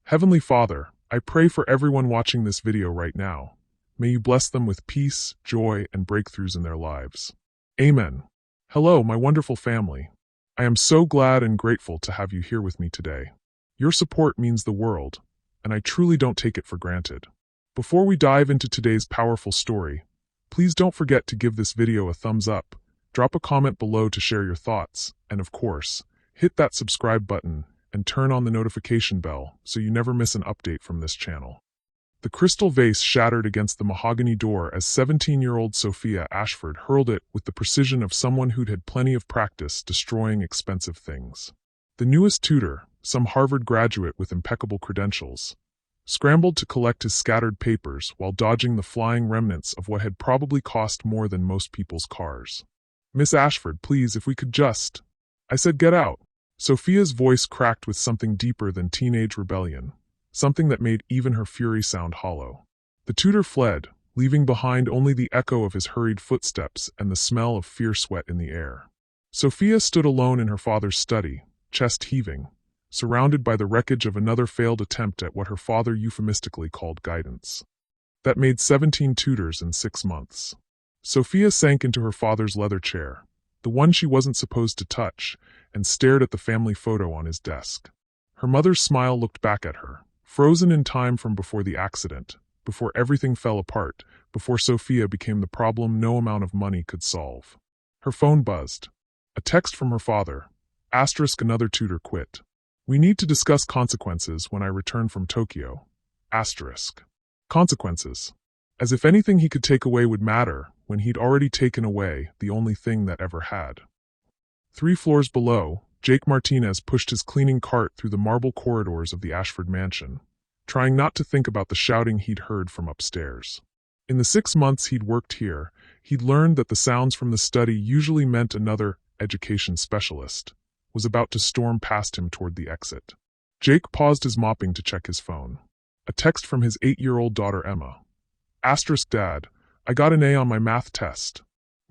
Heavenly Father, I pray for everyone watching this video right now. May you bless them with peace, joy, and breakthroughs in their lives. Amen. Hello, my wonderful family. I am so glad and grateful to have you here with me today. Your support means the world, and I truly don't take it for granted. Before we dive into today's powerful story, please don't forget to give this video a thumbs up, drop a comment below to share your thoughts, and of course, hit that subscribe button and turn on the notification bell so you never miss an update from this channel. The crystal vase shattered against the mahogany door as 17-year-old Sophia Ashford hurled it with the precision of someone who'd had plenty of practice destroying expensive things. The newest tutor, some Harvard graduate with impeccable credentials, scrambled to collect his scattered papers while dodging the flying remnants of what had probably cost more than most people's cars. "Miss Ashford, please, if we could just—" I said, "Get out." Sophia's voice cracked with something deeper than teenage rebellion, something that made even her fury sound hollow. The tutor fled, leaving behind only the echo of his hurried footsteps and the smell of fierce sweat in the air. Sophia stood alone in her father's study, chest heaving, surrounded by the wreckage of another failed attempt at what her father euphemistically called guidance. That made 17 tutors in 6 months. Sophia sank into her father's leather chair, the one she wasn't supposed to touch, and stared at the family photo on his desk. Her mother's smile looked back at her, frozen in time from before the accident, before everything fell apart, before Sophia became the problem no amount of money could solve. Her phone buzzed. A text from her father. * Another tutor quit. We need to discuss consequences when I return from Tokyo. * Consequences. As if anything he could take away would matter when he'd already taken away the only thing that ever had. 3 floors below, Jake Martinez pushed his cleaning cart through the marble corridors of the Ashford mansion, trying not to think about the shouting he'd heard from upstairs. In the 6 months he'd worked here, he'd learned that the sounds from the study usually meant another education specialist was about to storm past him toward the exit. Jake paused his mopping to check his phone. A text from his 8-year-old daughter Emma. * Dad, I got an A on my math test.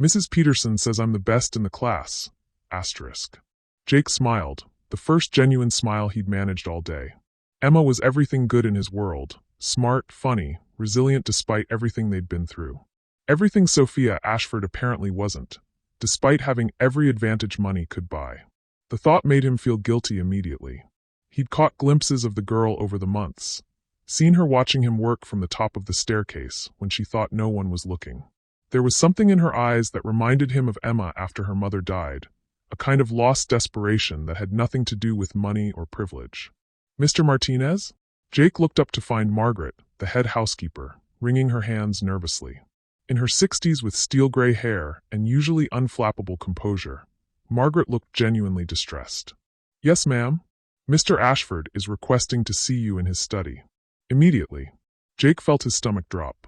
Mrs. Peterson says I'm the best in the class. * Jake smiled, the first genuine smile he'd managed all day. Emma was everything good in his world, smart, funny, resilient despite everything they'd been through. Everything Sophia Ashford apparently wasn't, despite having every advantage money could buy. The thought made him feel guilty immediately. He'd caught glimpses of the girl over the months, seen her watching him work from the top of the staircase when she thought no one was looking. There was something in her eyes that reminded him of Emma after her mother died, a kind of lost desperation that had nothing to do with money or privilege. "Mr. Martinez?" Jake looked up to find Margaret, the head housekeeper, wringing her hands nervously. In her 60s with steel-gray hair and usually unflappable composure, Margaret looked genuinely distressed. "Yes, ma'am. Mr. Ashford is requesting to see you in his study. Immediately." Jake felt his stomach drop.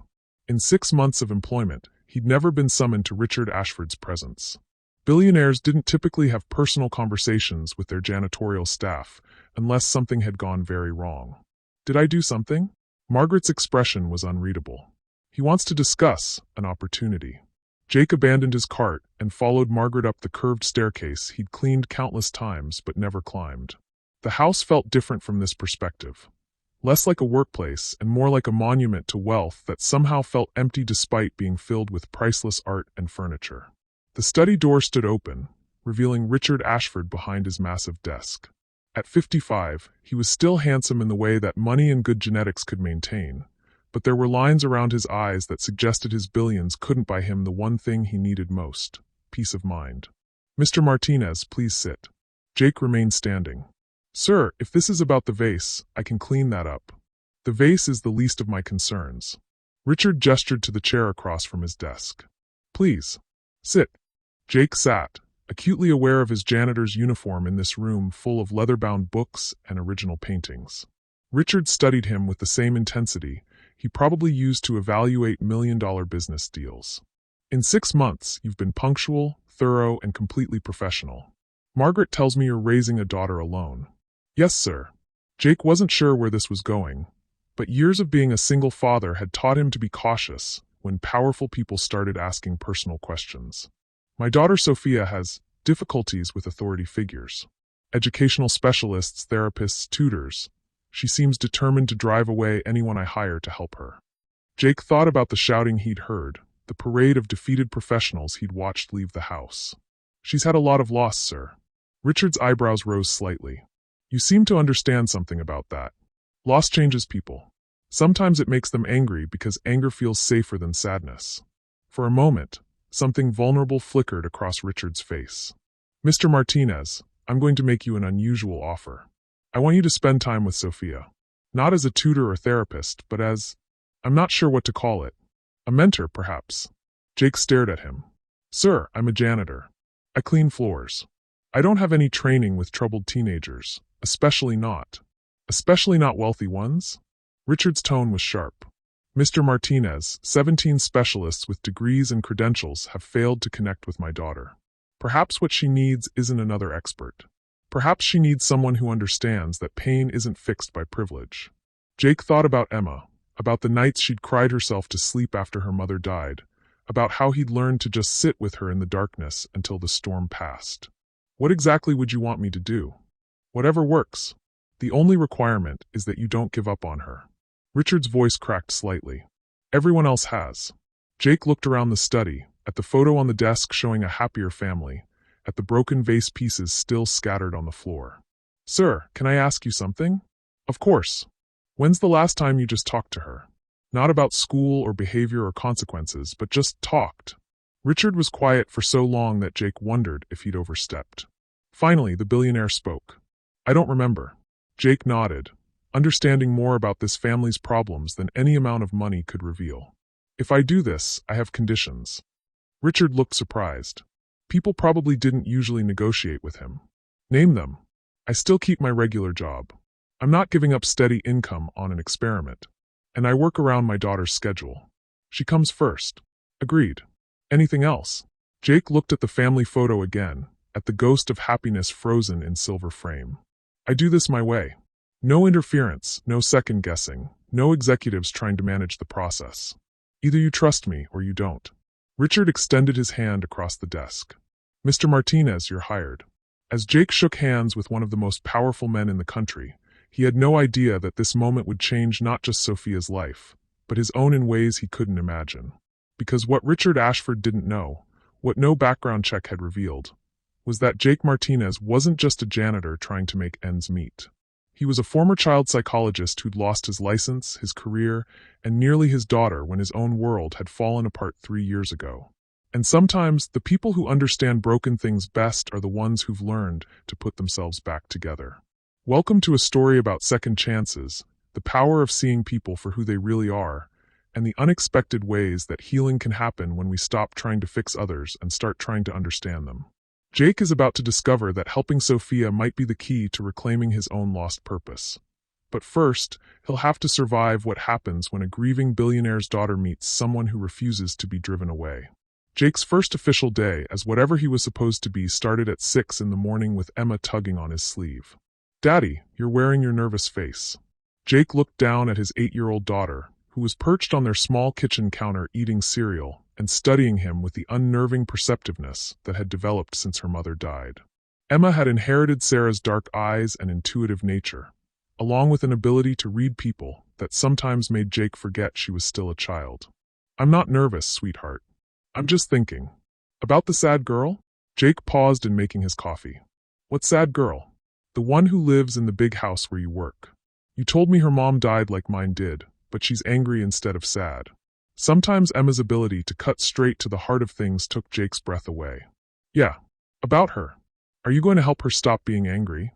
In 6 months of employment, he'd never been summoned to Richard Ashford's presence. Billionaires didn't typically have personal conversations with their janitorial staff unless something had gone very wrong. "Did I do something?" Margaret's expression was unreadable. "He wants to discuss an opportunity." Jake abandoned his cart and followed Margaret up the curved staircase he'd cleaned countless times but never climbed. The house felt different from this perspective. Less like a workplace and more like a monument to wealth that somehow felt empty despite being filled with priceless art and furniture. The study door stood open, revealing Richard Ashford behind his massive desk. At 55, he was still handsome in the way that money and good genetics could maintain, but there were lines around his eyes that suggested his billions couldn't buy him the one thing he needed most: peace of mind. "Mr. Martinez, please sit." Jake remained standing. "Sir, if this is about the vase, I can clean that up. The vase is the least of my concerns." Richard gestured to the chair across from his desk. "Please, sit." Jake sat, acutely aware of his janitor's uniform in this room full of leather-bound books and original paintings. Richard studied him with the same intensity he probably used to evaluate million-dollar business deals. "In 6 months, you've been punctual, thorough, and completely professional. Margaret tells me you're raising a daughter alone." "Yes, sir." Jake wasn't sure where this was going, but years of being a single father had taught him to be cautious when powerful people started asking personal questions. "My daughter Sophia has difficulties with authority figures. Educational specialists, therapists, tutors. She seems determined to drive away anyone I hire to help her. Jake thought about the shouting he'd heard, the parade of defeated professionals he'd watched leave the house. She's had a lot of loss, sir. Richard's eyebrows rose slightly. You seem to understand something about that. Loss changes people. Sometimes it makes them angry because anger feels safer than sadness. For a moment, something vulnerable flickered across Richard's face. Mr. Martinez, I'm going to make you an unusual offer. I want you to spend time with Sophia. Not as a tutor or therapist, but as, I'm not sure what to call it. A mentor, perhaps. Jake stared at him. Sir, I'm a janitor. I clean floors. I don't have any training with troubled teenagers, especially not wealthy ones. Richard's tone was sharp. Mr. Martinez, 17 specialists with degrees and credentials have failed to connect with my daughter. Perhaps what she needs isn't another expert. Perhaps she needs someone who understands that pain isn't fixed by privilege. Jake thought about Emma, about the nights she'd cried herself to sleep after her mother died, about how he'd learned to just sit with her in the darkness until the storm passed. What exactly would you want me to do? Whatever works. The only requirement is that you don't give up on her. Richard's voice cracked slightly. Everyone else has. Jake looked around the study, at the photo on the desk showing a happier family, at the broken vase pieces still scattered on the floor. Sir, can I ask you something? Of course. When's the last time you just talked to her? Not about school or behavior or consequences, but just talked. Richard was quiet for so long that Jake wondered if he'd overstepped. Finally, the billionaire spoke. I don't remember. Jake nodded, understanding more about this family's problems than any amount of money could reveal. If I do this, I have conditions. Richard looked surprised. People probably didn't usually negotiate with him. Name them. I still keep my regular job. I'm not giving up steady income on an experiment. And I work around my daughter's schedule. She comes first. Agreed. Anything else? Jake looked at the family photo again, at the ghost of happiness frozen in silver frame. I do this my way. No interference, no second guessing, no executives trying to manage the process. Either you trust me or you don't. Richard extended his hand across the desk. Mr. Martinez, you're hired. As Jake shook hands with one of the most powerful men in the country, he had no idea that this moment would change not just Sophia's life, but his own in ways he couldn't imagine. Because what Richard Ashford didn't know, what no background check had revealed, was that Jake Martinez wasn't just a janitor trying to make ends meet. He was a former child psychologist who'd lost his license, his career, and nearly his daughter when his own world had fallen apart 3 years ago. And sometimes, the people who understand broken things best are the ones who've learned to put themselves back together. Welcome to a story about second chances, the power of seeing people for who they really are, and the unexpected ways that healing can happen when we stop trying to fix others and start trying to understand them. Jake is about to discover that helping Sophia might be the key to reclaiming his own lost purpose. But first, he'll have to survive what happens when a grieving billionaire's daughter meets someone who refuses to be driven away. Jake's first official day as whatever he was supposed to be started at 6 in the morning with Emma tugging on his sleeve. Daddy, you're wearing your nervous face. Jake looked down at his 8-year-old daughter, who was perched on their small kitchen counter eating cereal and studying him with the unnerving perceptiveness that had developed since her mother died. Emma had inherited Sarah's dark eyes and intuitive nature, along with an ability to read people that sometimes made Jake forget she was still a child. I'm not nervous, sweetheart. I'm just thinking. About the sad girl? Jake paused in making his coffee. What sad girl? The one who lives in the big house where you work. You told me her mom died like mine did, but she's angry instead of sad. Sometimes Emma's ability to cut straight to the heart of things took Jake's breath away. Yeah, about her. Are you going to help her stop being angry?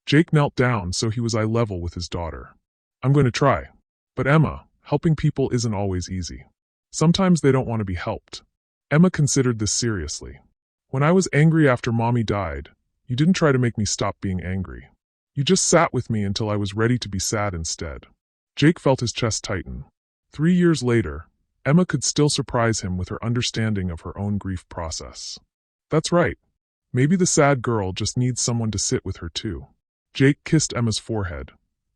Jake knelt down so he was eye level with his daughter. I'm going to try. But Emma, helping people isn't always easy. Sometimes they don't want to be helped. Emma considered this seriously. When I was angry after Mommy died, you didn't try to make me stop being angry. You just sat with me until I was ready to be sad instead. Jake felt his chest tighten. 3 years later, Emma could still surprise him with her understanding of her own grief process. That's right. Maybe the sad girl just needs someone to sit with her too. Jake kissed Emma's forehead,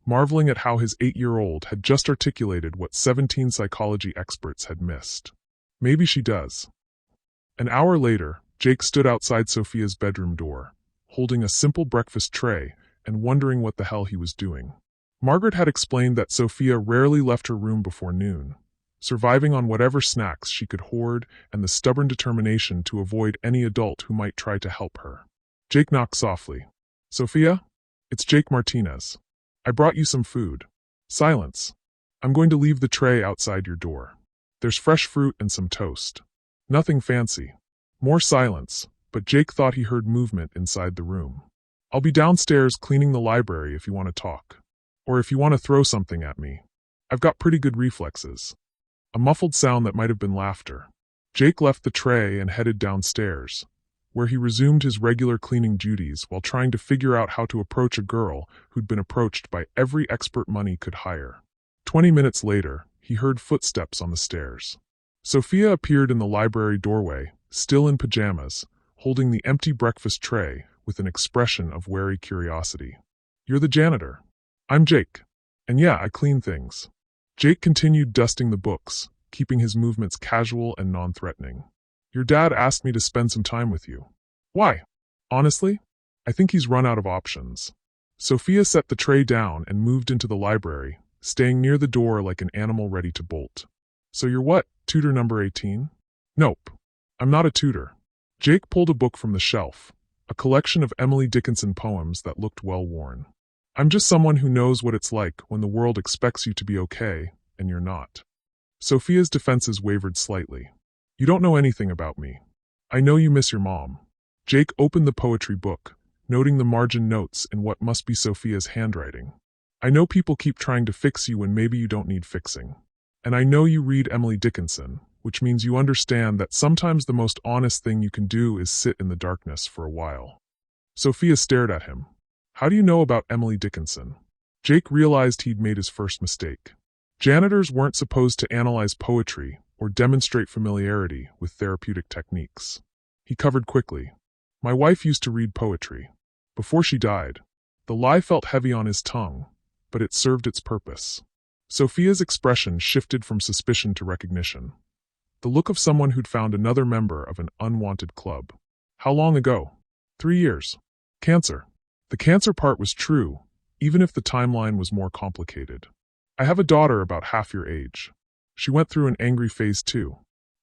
marveling at how his 8-year-old had just articulated what 17 psychology experts had missed. Maybe she does. An hour later, Jake stood outside Sophia's bedroom door, holding a simple breakfast tray and wondering what the hell he was doing. Margaret had explained that Sophia rarely left her room before noon, surviving on whatever snacks she could hoard and the stubborn determination to avoid any adult who might try to help her. Jake knocked softly. "Sophia? It's Jake Martinez. I brought you some food." Silence. "I'm going to leave the tray outside your door. There's fresh fruit and some toast. Nothing fancy." More silence, but Jake thought he heard movement inside the room. "I'll be downstairs cleaning the library if you want to talk. Or if you want to throw something at me. I've got pretty good reflexes." A muffled sound that might have been laughter. Jake left the tray and headed downstairs, where he resumed his regular cleaning duties while trying to figure out how to approach a girl who'd been approached by every expert money could hire. 20 minutes later, he heard footsteps on the stairs. Sophia appeared in the library doorway, still in pajamas, holding the empty breakfast tray with an expression of wary curiosity. "You're the janitor." "I'm Jake. And yeah, I clean things." Jake continued dusting the books, keeping his movements casual and non-threatening. "Your dad asked me to spend some time with you." "Why?" "Honestly, I think he's run out of options." Sophia set the tray down and moved into the library, staying near the door like an animal ready to bolt. "So you're what, tutor number 18? "Nope. I'm not a tutor." Jake pulled a book from the shelf, a collection of Emily Dickinson poems that looked well-worn. "I'm just someone who knows what it's like when the world expects you to be okay, and you're not." Sophia's defenses wavered slightly. "You don't know anything about me. I know you miss your mom." Jake opened the poetry book, noting the margin notes in what must be Sophia's handwriting. "I know people keep trying to fix you when maybe you don't need fixing. And I know you read Emily Dickinson, which means you understand that sometimes the most honest thing you can do is sit in the darkness for a while." Sophia stared at him. "How do you know about Emily Dickinson?" Jake realized he'd made his first mistake. Janitors weren't supposed to analyze poetry or demonstrate familiarity with therapeutic techniques. He covered quickly. "My wife used to read poetry. Before she died." The lie felt heavy on his tongue, but it served its purpose. Sophia's expression shifted from suspicion to recognition. The look of someone who'd found another member of an unwanted club. "How long ago?" 3 years. "Cancer." The cancer part was true, even if the timeline was more complicated. "I have a daughter about half your age. She went through an angry phase too.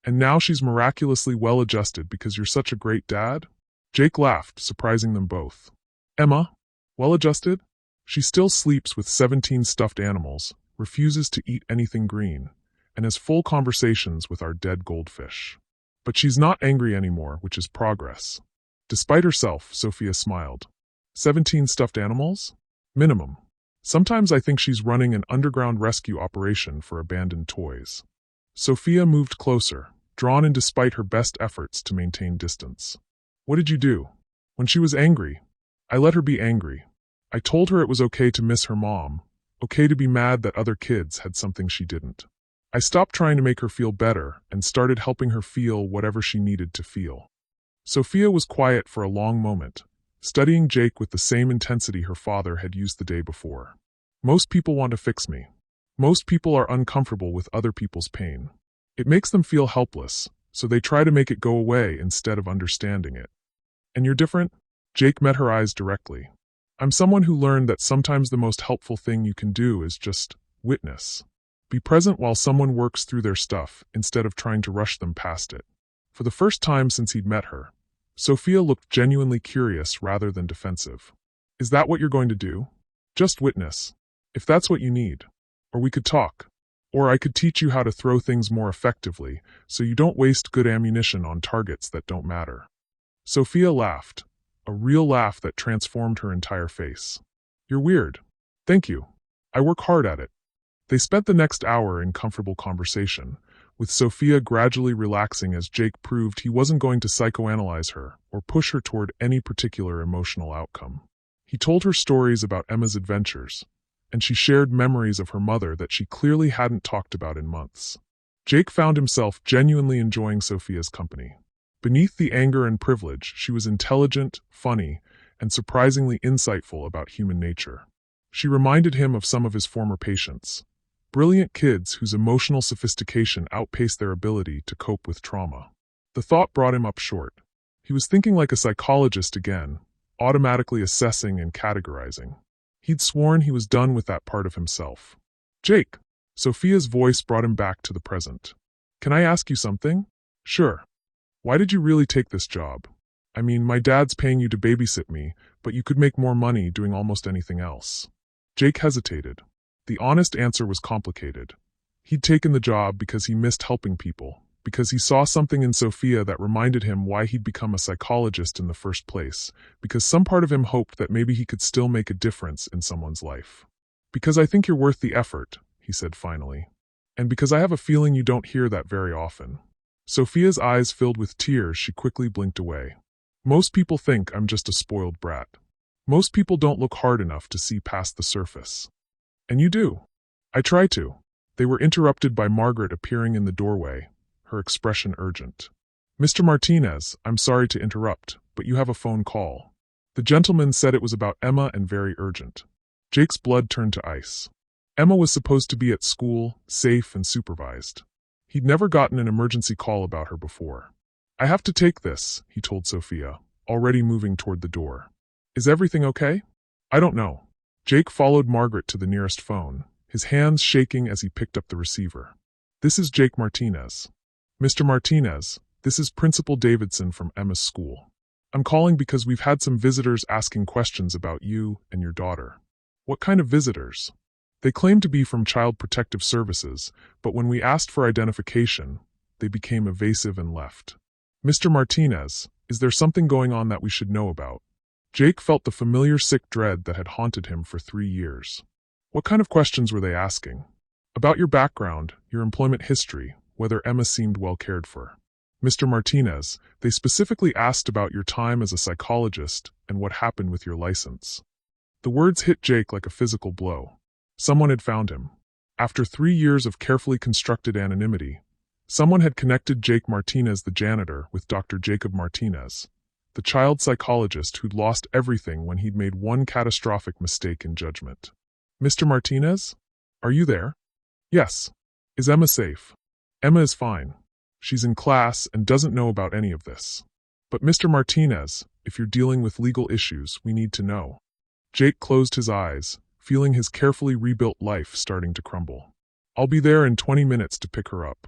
And now she's miraculously well-adjusted because you're such a great dad?" Jake laughed, surprising them both. "Emma? Well-adjusted? She still sleeps with 17 stuffed animals, refuses to eat anything green, and has full conversations with our dead goldfish. But she's not angry anymore, which is progress." Despite herself, Sophia smiled. 17 stuffed animals? Minimum. Sometimes I think she's running an underground rescue operation for abandoned toys. Sophia moved closer, drawn in despite her best efforts to maintain distance. "What did you do?" "When she was angry, I let her be angry. I told her it was okay to miss her mom, okay to be mad that other kids had something she didn't. I stopped trying to make her feel better and started helping her feel whatever she needed to feel." Sophia was quiet for a long moment, studying Jake with the same intensity her father had used the day before. "Most people want to fix me. Most people are uncomfortable with other people's pain. It makes them feel helpless, so they try to make it go away instead of understanding it. And you're different?" Jake met her eyes directly. "I'm someone who learned that sometimes the most helpful thing you can do is just witness. Be present while someone works through their stuff instead of trying to rush them past it." For the first time since he'd met her, Sophia looked genuinely curious rather than defensive. "Is that what you're going to do? Just witness? If that's what you need. Or we could talk. Or I could teach you how to throw things more effectively so you don't waste good ammunition on targets that don't matter." Sophia laughed, a real laugh that transformed her entire face. "You're weird. Thank you. I work hard at it." They spent the next hour in comfortable conversation, with Sophia gradually relaxing as Jake proved he wasn't going to psychoanalyze her or push her toward any particular emotional outcome. He told her stories about Emma's adventures, and she shared memories of her mother that she clearly hadn't talked about in months. Jake found himself genuinely enjoying Sophia's company. Beneath the anger and privilege, she was intelligent, funny, and surprisingly insightful about human nature. She reminded him of some of his former patients. Brilliant kids whose emotional sophistication outpaced their ability to cope with trauma. The thought brought him up short. He was thinking like a psychologist again, automatically assessing and categorizing. He'd sworn he was done with that part of himself. Jake! Sophia's voice brought him back to the present. Can I ask you something? Sure. Why did you really take this job? I mean, my dad's paying you to babysit me, but you could make more money doing almost anything else. Jake hesitated. The honest answer was complicated. He'd taken the job because he missed helping people, because he saw something in Sophia that reminded him why he'd become a psychologist in the first place, because some part of him hoped that maybe he could still make a difference in someone's life. Because I think you're worth the effort, he said finally. And because I have a feeling you don't hear that very often. Sophia's eyes filled with tears, she quickly blinked away. Most people think I'm just a spoiled brat. Most people don't look hard enough to see past the surface. And you do. I try to. They were interrupted by Margaret appearing in the doorway, her expression urgent. Mr. Martinez, I'm sorry to interrupt, but you have a phone call. The gentleman said it was about Emma and very urgent. Jake's blood turned to ice. Emma was supposed to be at school, safe and supervised. He'd never gotten an emergency call about her before. I have to take this, he told Sophia, already moving toward the door. Is everything okay? I don't know. Jake followed Margaret to the nearest phone, his hands shaking as he picked up the receiver. This is Jake Martinez. Mr. Martinez, this is Principal Davidson from Emma's school. I'm calling because we've had some visitors asking questions about you and your daughter. What kind of visitors? They claim to be from Child Protective Services, but when we asked for identification, they became evasive and left. Mr. Martinez, is there something going on that we should know about? Jake felt the familiar sick dread that had haunted him for 3 years. What kind of questions were they asking? About your background, your employment history, whether Emma seemed well cared for. Mr. Martinez, they specifically asked about your time as a psychologist and what happened with your license. The words hit Jake like a physical blow. Someone had found him. After 3 years of carefully constructed anonymity, someone had connected Jake Martinez, the janitor, with Dr. Jacob Martinez, the child psychologist who'd lost everything when he'd made one catastrophic mistake in judgment. Mr. Martinez? Are you there? Yes. Is Emma safe? Emma is fine. She's in class and doesn't know about any of this. But Mr. Martinez, if you're dealing with legal issues, we need to know. Jake closed his eyes, feeling his carefully rebuilt life starting to crumble. I'll be there in 20 minutes to pick her up.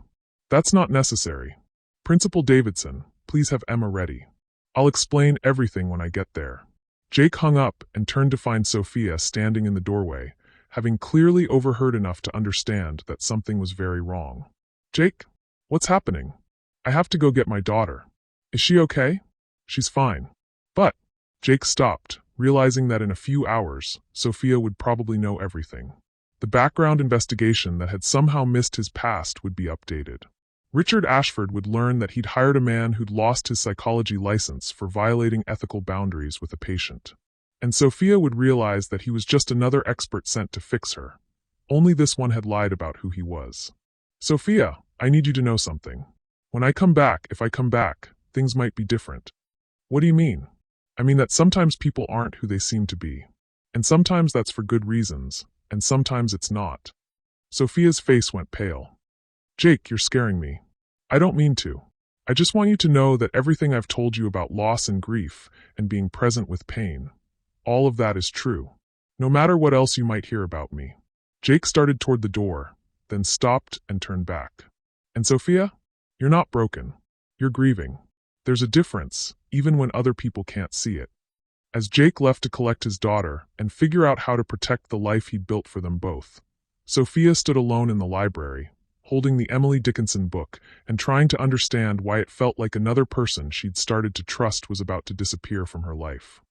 That's not necessary. Principal Davidson, please have Emma ready. I'll explain everything when I get there. Jake hung up and turned to find Sophia standing in the doorway, having clearly overheard enough to understand that something was very wrong. Jake? What's happening? I have to go get my daughter. Is she okay? She's fine. But Jake stopped, realizing that in a few hours, Sophia would probably know everything. The background investigation that had somehow missed his past would be updated. Richard Ashford would learn that he'd hired a man who'd lost his psychology license for violating ethical boundaries with a patient. And Sophia would realize that he was just another expert sent to fix her. Only this one had lied about who he was. Sophia, I need you to know something. When I come back, if I come back, things might be different. What do you mean? I mean that sometimes people aren't who they seem to be. And sometimes that's for good reasons, and sometimes it's not. Sophia's face went pale. Jake, you're scaring me. I don't mean to. I just want you to know that everything I've told you about loss and grief and being present with pain, all of that is true. No matter what else you might hear about me. Jake started toward the door, then stopped and turned back. And Sophia? You're not broken. You're grieving. There's a difference, even when other people can't see it. As Jake left to collect his daughter and figure out how to protect the life he'd built for them both, Sophia stood alone in the library, holding the Emily Dickinson book and trying to understand why it felt like another person she'd started to trust was about to disappear from her life.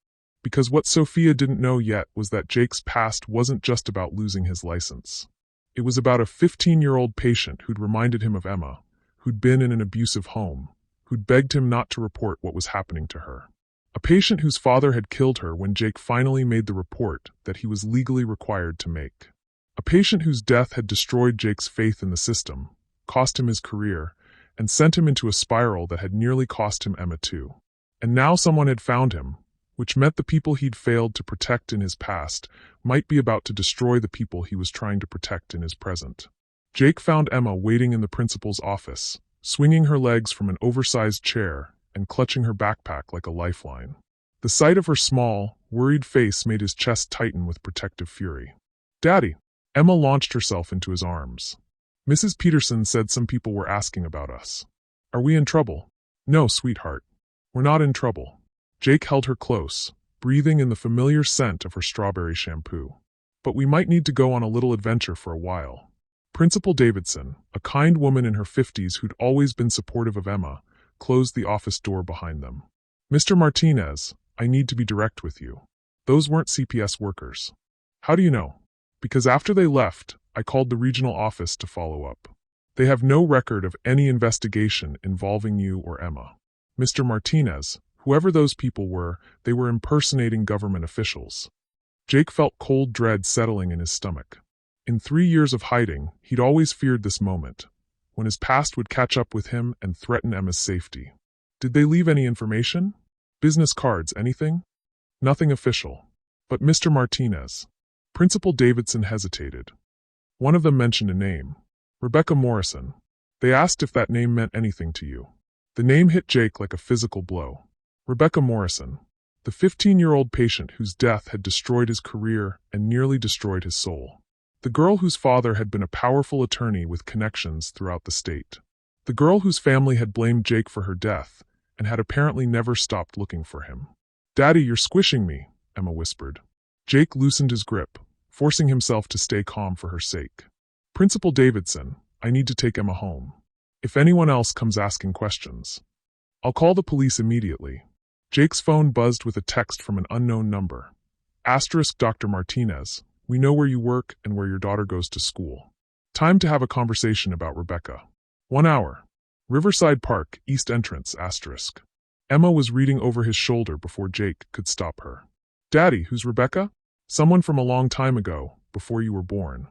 Because what Sophia didn't know yet was that Jake's past wasn't just about losing his license. It was about a 15-year-old patient who'd reminded him of Emma, who'd been in an abusive home, who'd begged him not to report what was happening to her. A patient whose father had killed her when Jake finally made the report that he was legally required to make. A patient whose death had destroyed Jake's faith in the system, cost him his career, and sent him into a spiral that had nearly cost him Emma too. And now someone had found him, which meant the people he'd failed to protect in his past might be about to destroy the people he was trying to protect in his present. Jake found Emma waiting in the principal's office, swinging her legs from an oversized chair and clutching her backpack like a lifeline. The sight of her small, worried face made his chest tighten with protective fury. "Daddy!" Emma launched herself into his arms. "Mrs. Peterson said some people were asking about us. Are we in trouble?" "No, sweetheart. We're not in trouble." Jake held her close, breathing in the familiar scent of her strawberry shampoo. "But we might need to go on a little adventure for a while." Principal Davidson, a kind woman in her 50s who'd always been supportive of Emma, closed the office door behind them. "Mr. Martinez, I need to be direct with you. Those weren't CPS workers." "How do you know?" "Because after they left, I called the regional office to follow up. They have no record of any investigation involving you or Emma." "Mr. Martinez, whoever those people were, they were impersonating government officials." Jake felt cold dread settling in his stomach. In 3 years of hiding, he'd always feared this moment, when his past would catch up with him and threaten Emma's safety. "Did they leave any information? Business cards, anything?" "Nothing official. But Mr. Martinez." Principal Davidson hesitated. "One of them mentioned a name. Rebecca Morrison. They asked if that name meant anything to you." The name hit Jake like a physical blow. Rebecca Morrison. The 15-year-old patient whose death had destroyed his career and nearly destroyed his soul. The girl whose father had been a powerful attorney with connections throughout the state. The girl whose family had blamed Jake for her death and had apparently never stopped looking for him. "Daddy, you're squishing me," Emma whispered. Jake loosened his grip, forcing himself to stay calm for her sake. "Principal Davidson, I need to take Emma home. If anyone else comes asking questions, I'll call the police immediately." Jake's phone buzzed with a text from an unknown number. *, Dr. Martinez, we know where you work and where your daughter goes to school. Time to have a conversation about Rebecca. 1 hour. Riverside Park, East Entrance, *. Emma was reading over his shoulder before Jake could stop her. "Daddy, who's Rebecca?" "Someone from a long time ago, before you were born."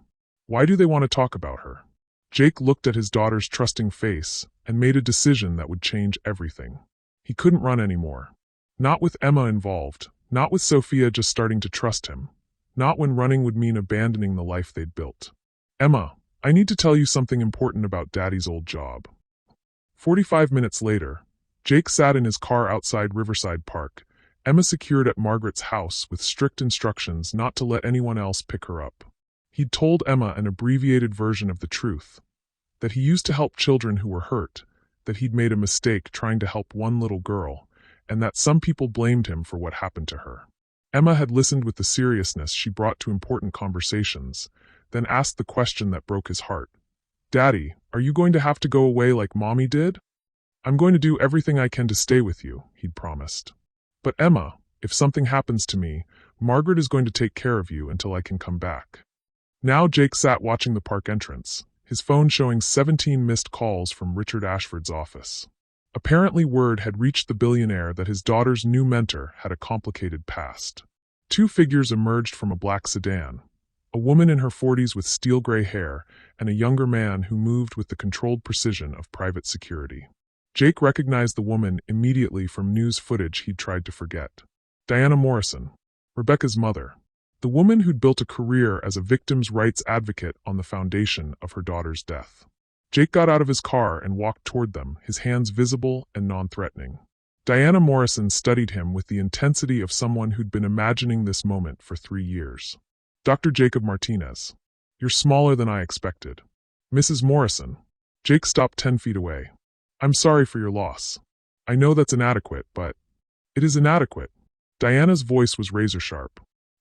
"Why do they want to talk about her?" Jake looked at his daughter's trusting face and made a decision that would change everything. He couldn't run anymore. Not with Emma involved, not with Sophia just starting to trust him, not when running would mean abandoning the life they'd built. "Emma, I need to tell you something important about Daddy's old job." 45 minutes later, Jake sat in his car outside Riverside Park, Emma secured at Margaret's house with strict instructions not to let anyone else pick her up. He'd told Emma an abbreviated version of the truth, that he used to help children who were hurt, that he'd made a mistake trying to help one little girl, and that some people blamed him for what happened to her. Emma had listened with the seriousness she brought to important conversations, then asked the question that broke his heart. "Daddy, are you going to have to go away like Mommy did?" "I'm going to do everything I can to stay with you," he'd promised. "But Emma, if something happens to me, Margaret is going to take care of you until I can come back." Now Jake sat watching the park entrance, his phone showing 17 missed calls from Richard Ashford's office. Apparently word had reached the billionaire that his daughter's new mentor had a complicated past. 2 figures emerged from a black sedan, a woman in her 40s with steel-gray hair and a younger man who moved with the controlled precision of private security. Jake recognized the woman immediately from news footage he'd tried to forget. Diana Morrison, Rebecca's mother, the woman who'd built a career as a victims' rights advocate on the foundation of her daughter's death. Jake got out of his car and walked toward them, his hands visible and non-threatening. Diana Morrison studied him with the intensity of someone who'd been imagining this moment for 3 years. "Dr. Jacob Martinez, you're smaller than I expected." "Mrs. Morrison." Jake stopped 10 feet away. "I'm sorry for your loss. I know that's inadequate, but..." "It is inadequate." Diana's voice was razor-sharp.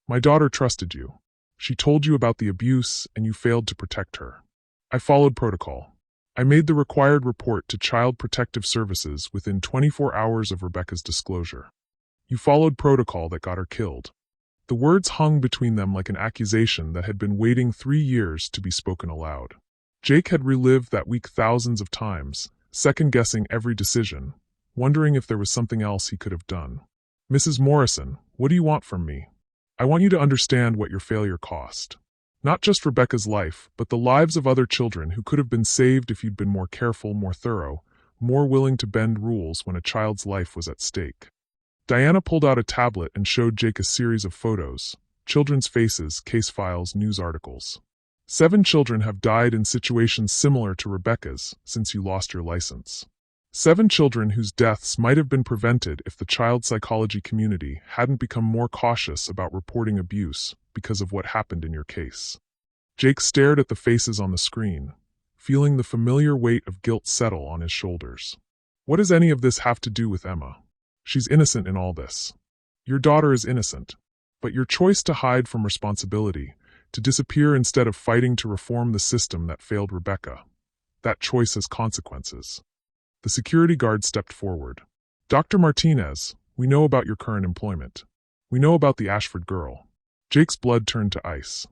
"My daughter trusted you. She told you about the abuse, and you failed to protect her. I followed protocol. I made the required report to Child Protective Services within 24 hours of Rebecca's disclosure. You followed protocol that got her killed." The words hung between them like an accusation that had been waiting 3 years to be spoken aloud. Jake had relived that week thousands of times, second-guessing every decision, wondering if there was something else he could have done. "Mrs. Morrison, what do you want from me? I want you to understand what your failure cost. Not just Rebecca's life, but the lives of other children who could have been saved if you'd been more careful, more thorough, more willing to bend rules when a child's life was at stake." Diana pulled out a tablet and showed Jake a series of photos, children's faces, case files, news articles. 7 children have died in situations similar to Rebecca's since you lost your license. 7 children whose deaths might have been prevented if the child psychology community hadn't become more cautious about reporting abuse because of what happened in your case. Jake stared at the faces on the screen, feeling the familiar weight of guilt settle on his shoulders. What does any of this have to do with Emma? She's innocent in all this. Your daughter is innocent. But your choice to hide from responsibility, to disappear instead of fighting to reform the system that failed Rebecca, that choice has consequences. The security guard stepped forward. Dr. Martinez, we know about your current employment. We know about the Ashford girl. Jake's blood turned to ice.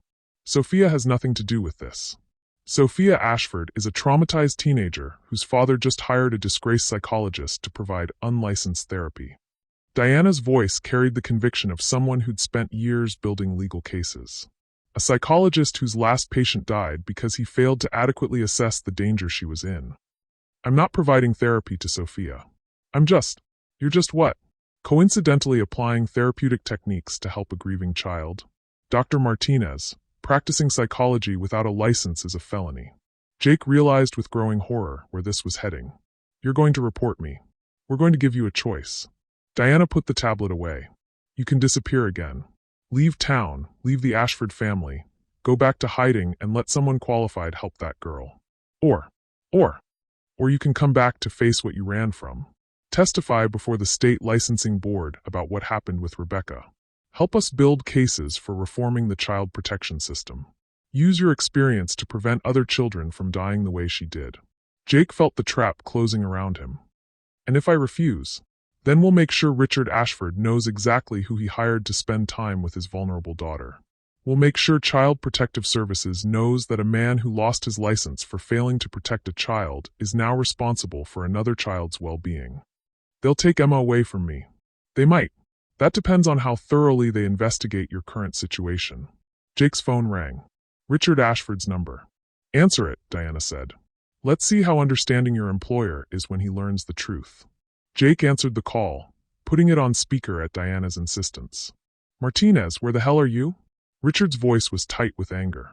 Sophia has nothing to do with this. Sophia Ashford is a traumatized teenager whose father just hired a disgraced psychologist to provide unlicensed therapy. Diana's voice carried the conviction of someone who'd spent years building legal cases. A psychologist whose last patient died because he failed to adequately assess the danger she was in. I'm not providing therapy to Sophia. You're just what? Coincidentally applying therapeutic techniques to help a grieving child. Dr. Martinez, practicing psychology without a license is a felony. Jake realized with growing horror where this was heading. You're going to report me. We're going to give you a choice. Diana put the tablet away. You can disappear again. Leave town, leave the Ashford family, go back to hiding and let someone qualified help that girl. Or you can come back to face what you ran from. Testify before the state licensing board about what happened with Rebecca. Help us build cases for reforming the child protection system. Use your experience to prevent other children from dying the way she did. Jake felt the trap closing around him. And if I refuse, then we'll make sure Richard Ashford knows exactly who he hired to spend time with his vulnerable daughter. We'll make sure Child Protective Services knows that a man who lost his license for failing to protect a child is now responsible for another child's well-being. They'll take Emma away from me. They might. That depends on how thoroughly they investigate your current situation. Jake's phone rang. Richard Ashford's number. Answer it, Diana said. Let's see how understanding your employer is when he learns the truth. Jake answered the call, putting it on speaker at Diana's insistence. Martinez, where the hell are you? Richard's voice was tight with anger.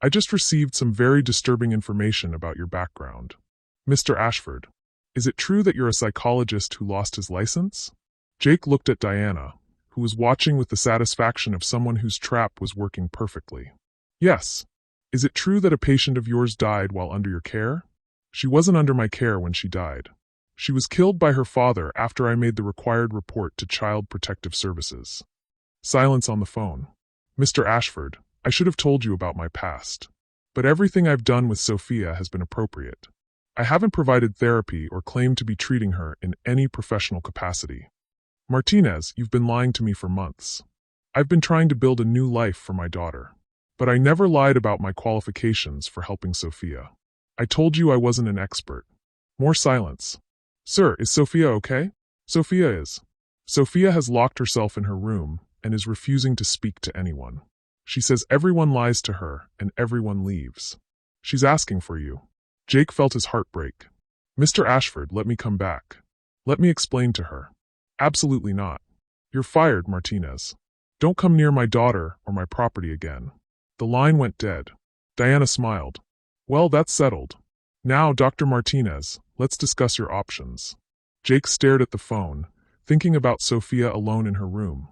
I just received some very disturbing information about your background. Mr. Ashford, is it true that you're a psychologist who lost his license? Jake looked at Diana, who was watching with the satisfaction of someone whose trap was working perfectly. Yes. Is it true that a patient of yours died while under your care? She wasn't under my care when she died. She was killed by her father after I made the required report to Child Protective Services. Silence on the phone. Mr. Ashford, I should have told you about my past. But everything I've done with Sophia has been appropriate. I haven't provided therapy or claimed to be treating her in any professional capacity. Martinez, you've been lying to me for months. I've been trying to build a new life for my daughter. But I never lied about my qualifications for helping Sophia. I told you I wasn't an expert. More silence. Sir, is Sophia okay? Sophia is. Sophia has locked herself in her room and is refusing to speak to anyone. She says everyone lies to her and everyone leaves. She's asking for you. Jake felt his heart break. Mr. Ashford, let me come back. Let me explain to her. Absolutely not. You're fired, Martinez. Don't come near my daughter or my property again. The line went dead. Diana smiled. Well, that's settled. Now, Dr. Martinez, let's discuss your options. Jake stared at the phone, thinking about Sophia alone in her room,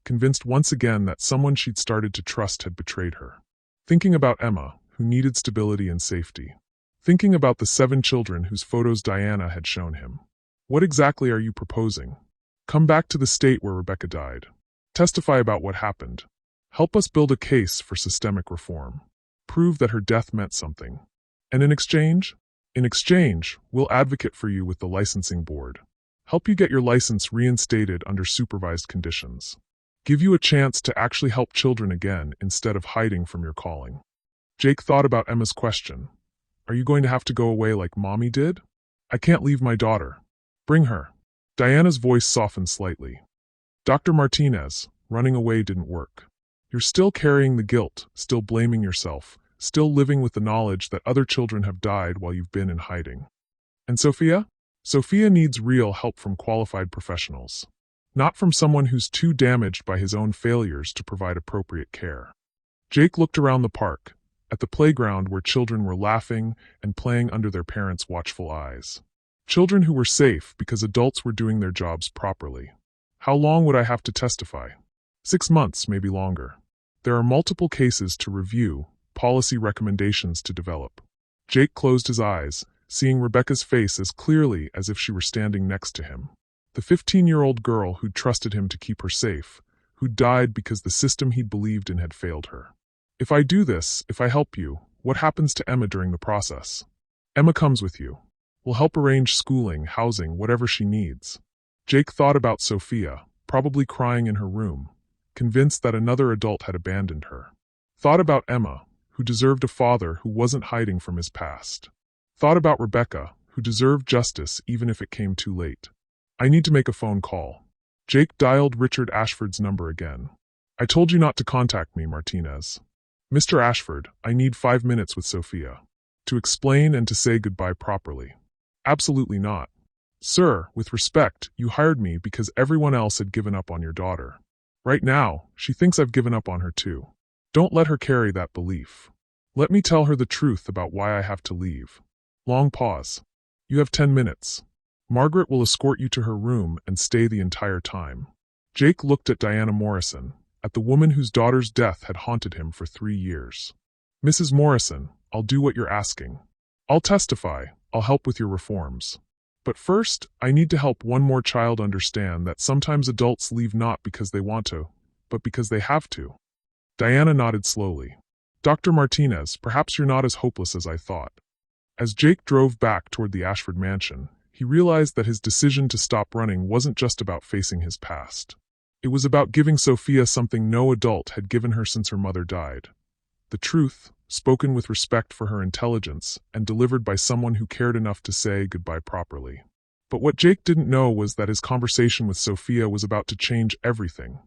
convinced once again that someone she'd started to trust had betrayed her. Thinking about Emma, who needed stability and safety. Thinking about the 7 children whose photos Diana had shown him. What exactly are you proposing? Come back to the state where Rebecca died. Testify about what happened. Help us build a case for systemic reform. Prove that her death meant something. And in exchange? In exchange, we'll advocate for you with the licensing board. Help you get your license reinstated under supervised conditions. Give you a chance to actually help children again instead of hiding from your calling. Jake thought about Emma's question. Are you going to have to go away like Mommy did? I can't leave my daughter. Bring her. Diana's voice softened slightly. Dr. Martinez, running away didn't work. You're still carrying the guilt, still blaming yourself, still living with the knowledge that other children have died while you've been in hiding. And Sophia? Sophia needs real help from qualified professionals. Not from someone who's too damaged by his own failures to provide appropriate care. Jake looked around the park, at the playground where children were laughing and playing under their parents' watchful eyes. Children who were safe because adults were doing their jobs properly. How long would I have to testify? 6 months, maybe longer. There are multiple cases to review, policy recommendations to develop. Jake closed his eyes, seeing Rebecca's face as clearly as if she were standing next to him. The 15-year-old girl who'd trusted him to keep her safe, who died because the system he'd believed in had failed her. If I do this, if I help you, what happens to Emma during the process? Emma comes with you. We'll help arrange schooling, housing, whatever she needs. Jake thought about Sophia, probably crying in her room, convinced that another adult had abandoned her. Thought about Emma, who deserved a father who wasn't hiding from his past. Thought about Rebecca, who deserved justice even if it came too late. I need to make a phone call. Jake dialed Richard Ashford's number again. I told you not to contact me, Martinez. Mr. Ashford, I need 5 minutes with Sophia. To explain and to say goodbye properly. Absolutely not. Sir, with respect, you hired me because everyone else had given up on your daughter. Right now, she thinks I've given up on her too. Don't let her carry that belief. Let me tell her the truth about why I have to leave. Long pause. You have 10 minutes. Margaret will escort you to her room and stay the entire time. Jake looked at Diana Morrison, at the woman whose daughter's death had haunted him for 3 years. Mrs. Morrison, I'll do what you're asking. I'll testify, I'll help with your reforms. But first, I need to help one more child understand that sometimes adults leave not because they want to, but because they have to. Diana nodded slowly. Dr. Martinez, perhaps you're not as hopeless as I thought. As Jake drove back toward the Ashford mansion, he realized that his decision to stop running wasn't just about facing his past. It was about giving Sophia something no adult had given her since her mother died. The truth, spoken with respect for her intelligence, and delivered by someone who cared enough to say goodbye properly. But what Jake didn't know was that his conversation with Sophia was about to change everything,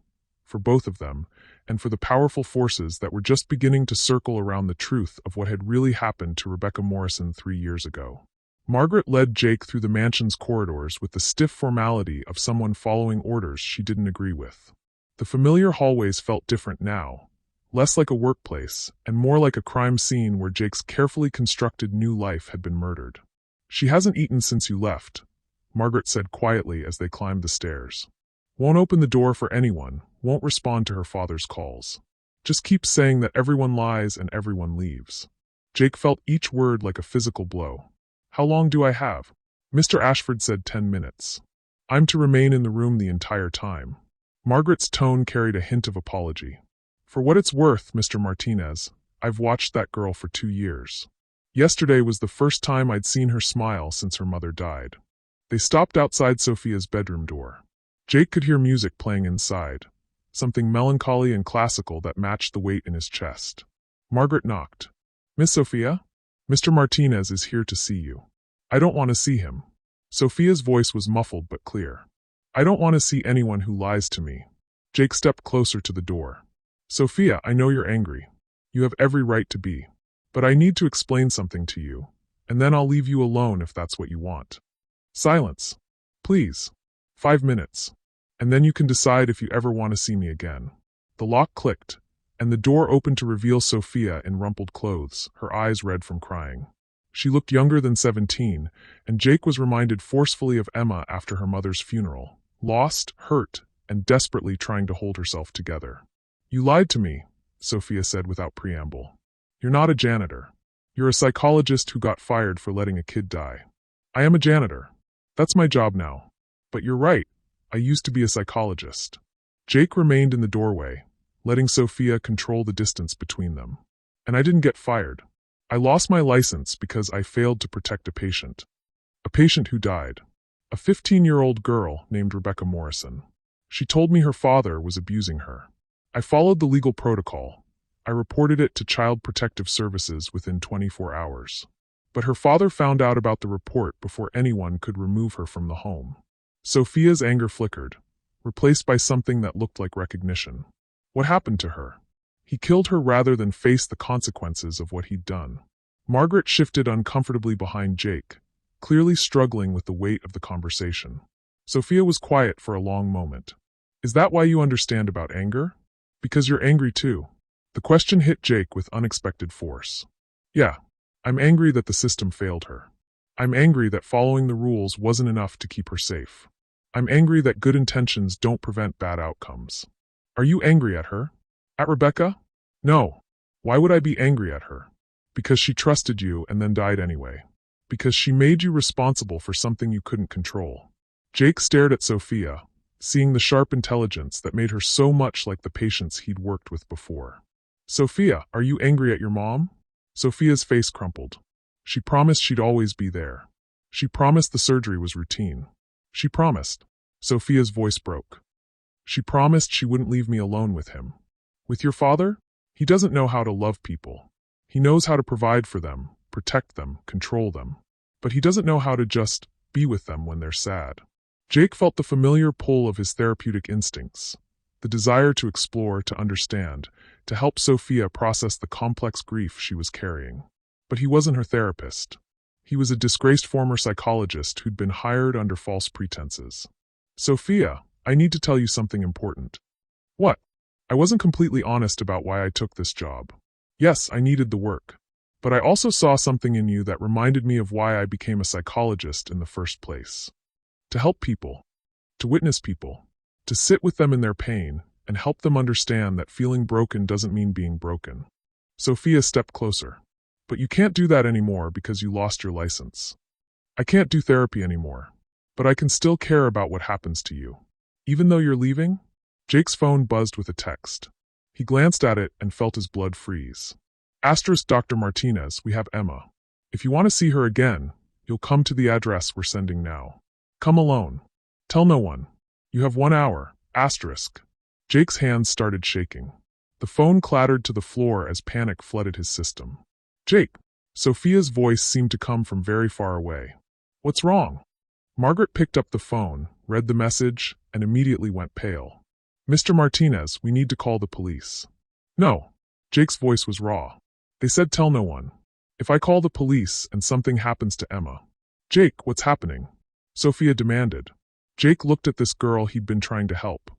for both of them, and for the powerful forces that were just beginning to circle around the truth of what had really happened to Rebecca Morrison 3 years ago. Margaret led Jake through the mansion's corridors with the stiff formality of someone following orders she didn't agree with. The familiar hallways felt different now, less like a workplace, and more like a crime scene where Jake's carefully constructed new life had been murdered. She hasn't eaten since you left, Margaret said quietly as they climbed the stairs. Won't open the door for anyone, won't respond to her father's calls. Just keeps saying that everyone lies and everyone leaves. Jake felt each word like a physical blow. How long do I have? Mr. Ashford said 10 minutes. I'm to remain in the room the entire time. Margaret's tone carried a hint of apology. For what it's worth, Mr. Martinez, I've watched that girl for 2 years. Yesterday was the first time I'd seen her smile since her mother died. They stopped outside Sophia's bedroom door. Jake could hear music playing inside, something melancholy and classical that matched the weight in his chest. Margaret knocked. Miss Sophia? Mr. Martinez is here to see you. I don't want to see him. Sophia's voice was muffled but clear. I don't want to see anyone who lies to me. Jake stepped closer to the door. Sophia, I know you're angry. You have every right to be. But I need to explain something to you, and then I'll leave you alone if that's what you want. Silence. Please. 5 minutes. And then you can decide if you ever want to see me again. The lock clicked, and the door opened to reveal Sophia in rumpled clothes, her eyes red from crying. She looked younger than 17, and Jake was reminded forcefully of Emma after her mother's funeral, lost, hurt, and desperately trying to hold herself together. You lied to me, Sophia said without preamble. You're not a janitor. You're a psychologist who got fired for letting a kid die. I am a janitor. That's my job now. But you're right, I used to be a psychologist. Jake remained in the doorway, letting Sophia control the distance between them. And I didn't get fired. I lost my license because I failed to protect a patient. A patient who died. A 15-year-old girl named Rebecca Morrison. She told me her father was abusing her. I followed the legal protocol. I reported it to Child Protective Services within 24 hours. But her father found out about the report before anyone could remove her from the home. Sophia's anger flickered, replaced by something that looked like recognition. What happened to her? He killed her rather than face the consequences of what he'd done. Margaret shifted uncomfortably behind Jake, clearly struggling with the weight of the conversation. Sophia was quiet for a long moment. Is that why you understand about anger? Because you're angry too. The question hit Jake with unexpected force. Yeah, I'm angry that the system failed her. I'm angry that following the rules wasn't enough to keep her safe. I'm angry that good intentions don't prevent bad outcomes. Are you angry at her? At Rebecca? No. Why would I be angry at her? Because she trusted you and then died anyway. Because she made you responsible for something you couldn't control. Jake stared at Sophia, seeing the sharp intelligence that made her so much like the patients he'd worked with before. Sophia, are you angry at your mom? Sophia's face crumpled. She promised she'd always be there. She promised the surgery was routine. She promised. Sophia's voice broke. She promised she wouldn't leave me alone with him. With your father? He doesn't know how to love people. He knows how to provide for them, protect them, control them. But he doesn't know how to just be with them when they're sad. Jake felt the familiar pull of his therapeutic instincts, the desire to explore, to understand, to help Sophia process the complex grief she was carrying. But he wasn't her therapist. He was a disgraced former psychologist who'd been hired under false pretenses. Sophia, I need to tell you something important. What? I wasn't completely honest about why I took this job. Yes, I needed the work. But I also saw something in you that reminded me of why I became a psychologist in the first place. To help people. To witness people. To sit with them in their pain and help them understand that feeling broken doesn't mean being broken. Sophia stepped closer. But you can't do that anymore because you lost your license. I can't do therapy anymore. But I can still care about what happens to you. Even though you're leaving? Jake's phone buzzed with a text. He glanced at it and felt his blood freeze. Asterisk Dr. Martinez, we have Emma. If you want to see her again, you'll come to the address we're sending now. Come alone. Tell no one. You have 1 hour. Asterisk. Jake's hands started shaking. The phone clattered to the floor as panic flooded his system. Jake. Sophia's voice seemed to come from very far away. What's wrong? Margaret picked up the phone, read the message, and immediately went pale. Mr. Martinez, we need to call the police. No. Jake's voice was raw. They said tell no one. If I call the police and something happens to Emma. Jake, what's happening? Sophia demanded. Jake looked at this girl he'd been trying to help.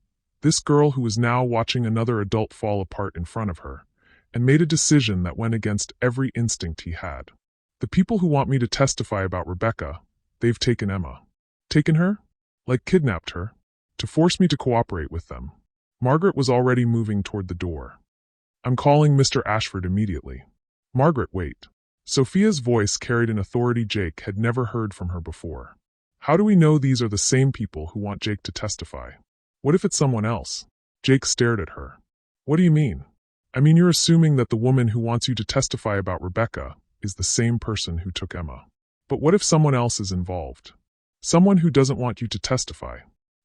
This girl who was now watching another adult fall apart in front of her, and made a decision that went against every instinct he had. The people who want me to testify about Rebecca, they've taken Emma. Taken her? Like kidnapped her? To force me to cooperate with them. Margaret was already moving toward the door. I'm calling Mr. Ashford immediately. Margaret, wait. Sophia's voice carried an authority Jake had never heard from her before. How do we know these are the same people who want Jake to testify? What if it's someone else? Jake stared at her. What do you mean? I mean, you're assuming that the woman who wants you to testify about Rebecca is the same person who took Emma. But what if someone else is involved? Someone who doesn't want you to testify.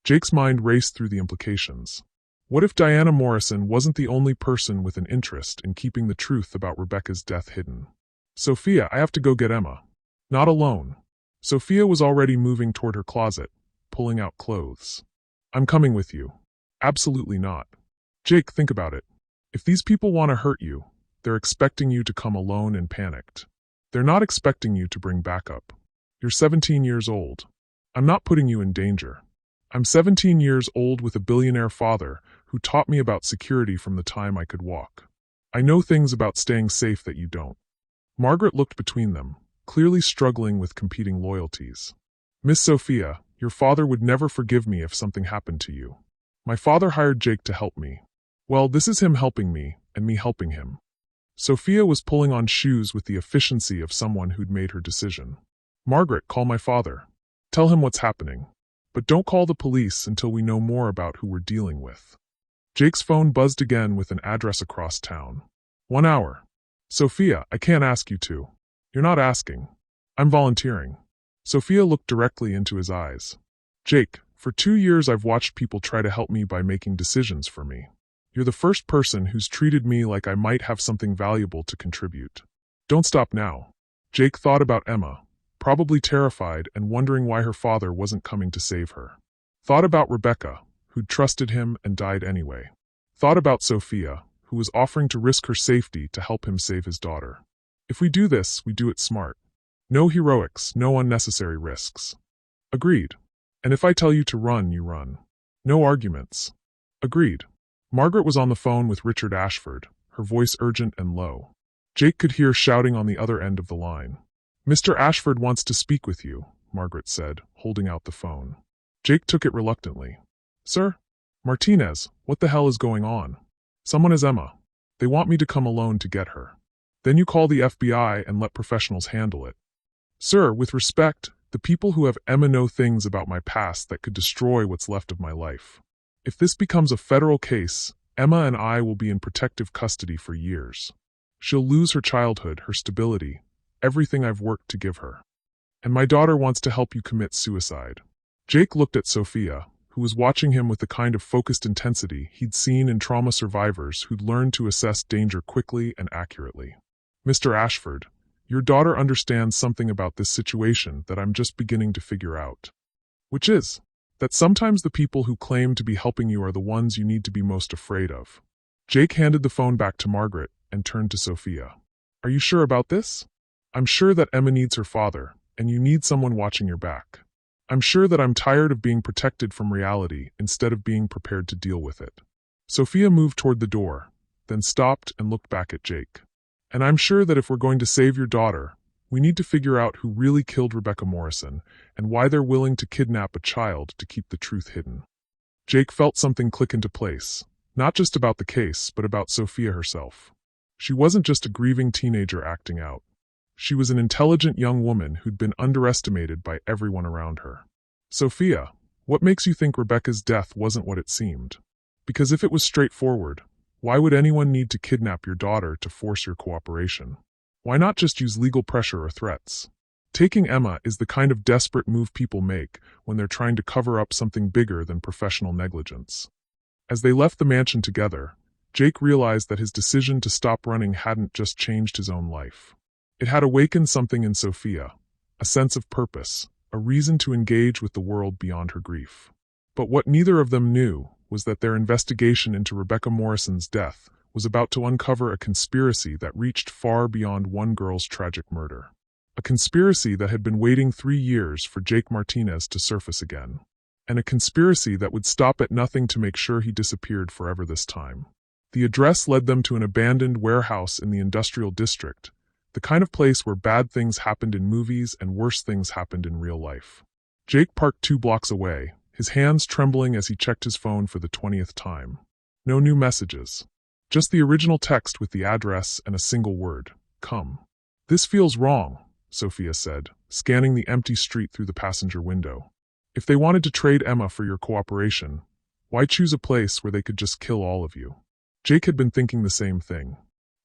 Jake's mind raced through the implications. What if Diana Morrison wasn't the only person with an interest in keeping the truth about Rebecca's death hidden? Sophia, I have to go get Emma. Not alone. Sophia was already moving toward her closet, pulling out clothes. I'm coming with you. Absolutely not. Jake, think about it. If these people want to hurt you, they're expecting you to come alone and panicked. They're not expecting you to bring backup. You're 17 years old. I'm not putting you in danger. I'm 17 years old with a billionaire father who taught me about security from the time I could walk. I know things about staying safe that you don't. Margaret looked between them, clearly struggling with competing loyalties. Miss Sophia, your father would never forgive me if something happened to you. My father hired Jake to help me. Well, this is him helping me, and me helping him. Sophia was pulling on shoes with the efficiency of someone who'd made her decision. Margaret, call my father. Tell him what's happening. But don't call the police until we know more about who we're dealing with. Jake's phone buzzed again with an address across town. 1 hour. Sophia, I can't ask you to. You're not asking. I'm volunteering. Sophia looked directly into his eyes. Jake, for 2 years I've watched people try to help me by making decisions for me. You're the first person who's treated me like I might have something valuable to contribute. Don't stop now. Jake thought about Emma, probably terrified and wondering why her father wasn't coming to save her. Thought about Rebecca, who'd trusted him and died anyway. Thought about Sophia, who was offering to risk her safety to help him save his daughter. If we do this, we do it smart. No heroics, no unnecessary risks. Agreed. And if I tell you to run, you run. No arguments. Agreed. Margaret was on the phone with Richard Ashford, her voice urgent and low. Jake could hear shouting on the other end of the line. Mr. Ashford wants to speak with you, Margaret said, holding out the phone. Jake took it reluctantly. Sir? Martinez, what the hell is going on? Someone is Emma. They want me to come alone to get her. Then you call the FBI and let professionals handle it. Sir, with respect, the people who have Emma know things about my past that could destroy what's left of my life. If this becomes a federal case, Emma and I will be in protective custody for years. She'll lose her childhood, her stability, everything I've worked to give her. And my daughter wants to help you commit suicide. Jake looked at Sophia, who was watching him with the kind of focused intensity he'd seen in trauma survivors who'd learned to assess danger quickly and accurately. Mr. Ashford, your daughter understands something about this situation that I'm just beginning to figure out. Which is that sometimes the people who claim to be helping you are the ones you need to be most afraid of. Jake handed the phone back to Margaret and turned to Sophia. Are you sure about this? I'm sure that Emma needs her father, and you need someone watching your back. I'm sure that I'm tired of being protected from reality instead of being prepared to deal with it. Sophia moved toward the door, then stopped and looked back at Jake. And I'm sure that if we're going to save your daughter, we need to figure out who really killed Rebecca Morrison and why they're willing to kidnap a child to keep the truth hidden. Jake felt something click into place, not just about the case, but about Sophia herself. She wasn't just a grieving teenager acting out. She was an intelligent young woman who'd been underestimated by everyone around her. Sophia, what makes you think Rebecca's death wasn't what it seemed? Because if it was straightforward, why would anyone need to kidnap your daughter to force your cooperation? Why not just use legal pressure or threats? Taking Emma is the kind of desperate move people make when they're trying to cover up something bigger than professional negligence. As they left the mansion together, Jake realized that his decision to stop running hadn't just changed his own life. It had awakened something in Sophia, a sense of purpose, a reason to engage with the world beyond her grief. But what neither of them knew was that their investigation into Rebecca Morrison's death was about to uncover a conspiracy that reached far beyond one girl's tragic murder. A conspiracy that had been waiting 3 years for Jake Martinez to surface again. And a conspiracy that would stop at nothing to make sure he disappeared forever this time. The address led them to an abandoned warehouse in the industrial district, the kind of place where bad things happened in movies and worse things happened in real life. Jake parked 2 blocks away, his hands trembling as he checked his phone for the 20th time. No new messages. Just the original text with the address and a single word, come. This feels wrong, Sophia said, scanning the empty street through the passenger window. If they wanted to trade Emma for your cooperation, why choose a place where they could just kill all of you? Jake had been thinking the same thing.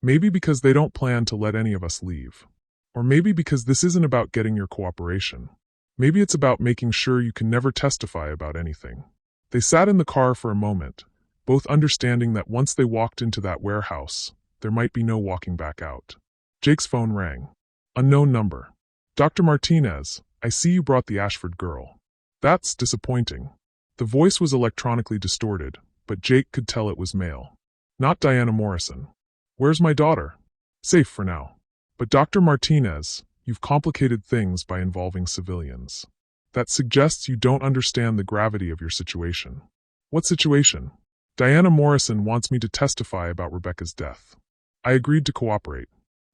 Maybe because they don't plan to let any of us leave. Or maybe because this isn't about getting your cooperation. Maybe it's about making sure you can never testify about anything. They sat in the car for a moment, both understanding that once they walked into that warehouse, there might be no walking back out. Jake's phone rang. Unknown number. Dr. Martinez, I see you brought the Ashford girl. That's disappointing. The voice was electronically distorted, but Jake could tell it was male. Not Diana Morrison. Where's my daughter? Safe for now. But Dr. Martinez, you've complicated things by involving civilians. That suggests you don't understand the gravity of your situation. What situation? Diana Morrison wants me to testify about Rebecca's death. I agreed to cooperate.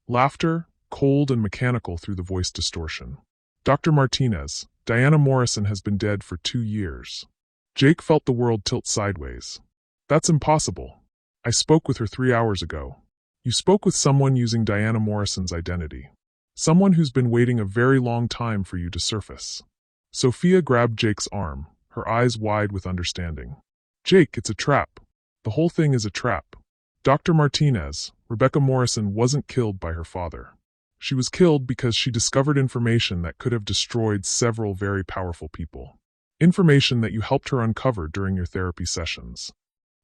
Laughter, cold and mechanical through the voice distortion. Dr. Martinez, Diana Morrison has been dead for 2 years. Jake felt the world tilt sideways. That's impossible. I spoke with her 3 hours ago. You spoke with someone using Diana Morrison's identity. Someone who's been waiting a very long time for you to surface. Sophia grabbed Jake's arm, her eyes wide with understanding. Jake, it's a trap. The whole thing is a trap. Dr. Martinez, Rebecca Morrison wasn't killed by her father. She was killed because she discovered information that could have destroyed several very powerful people. Information that you helped her uncover during your therapy sessions.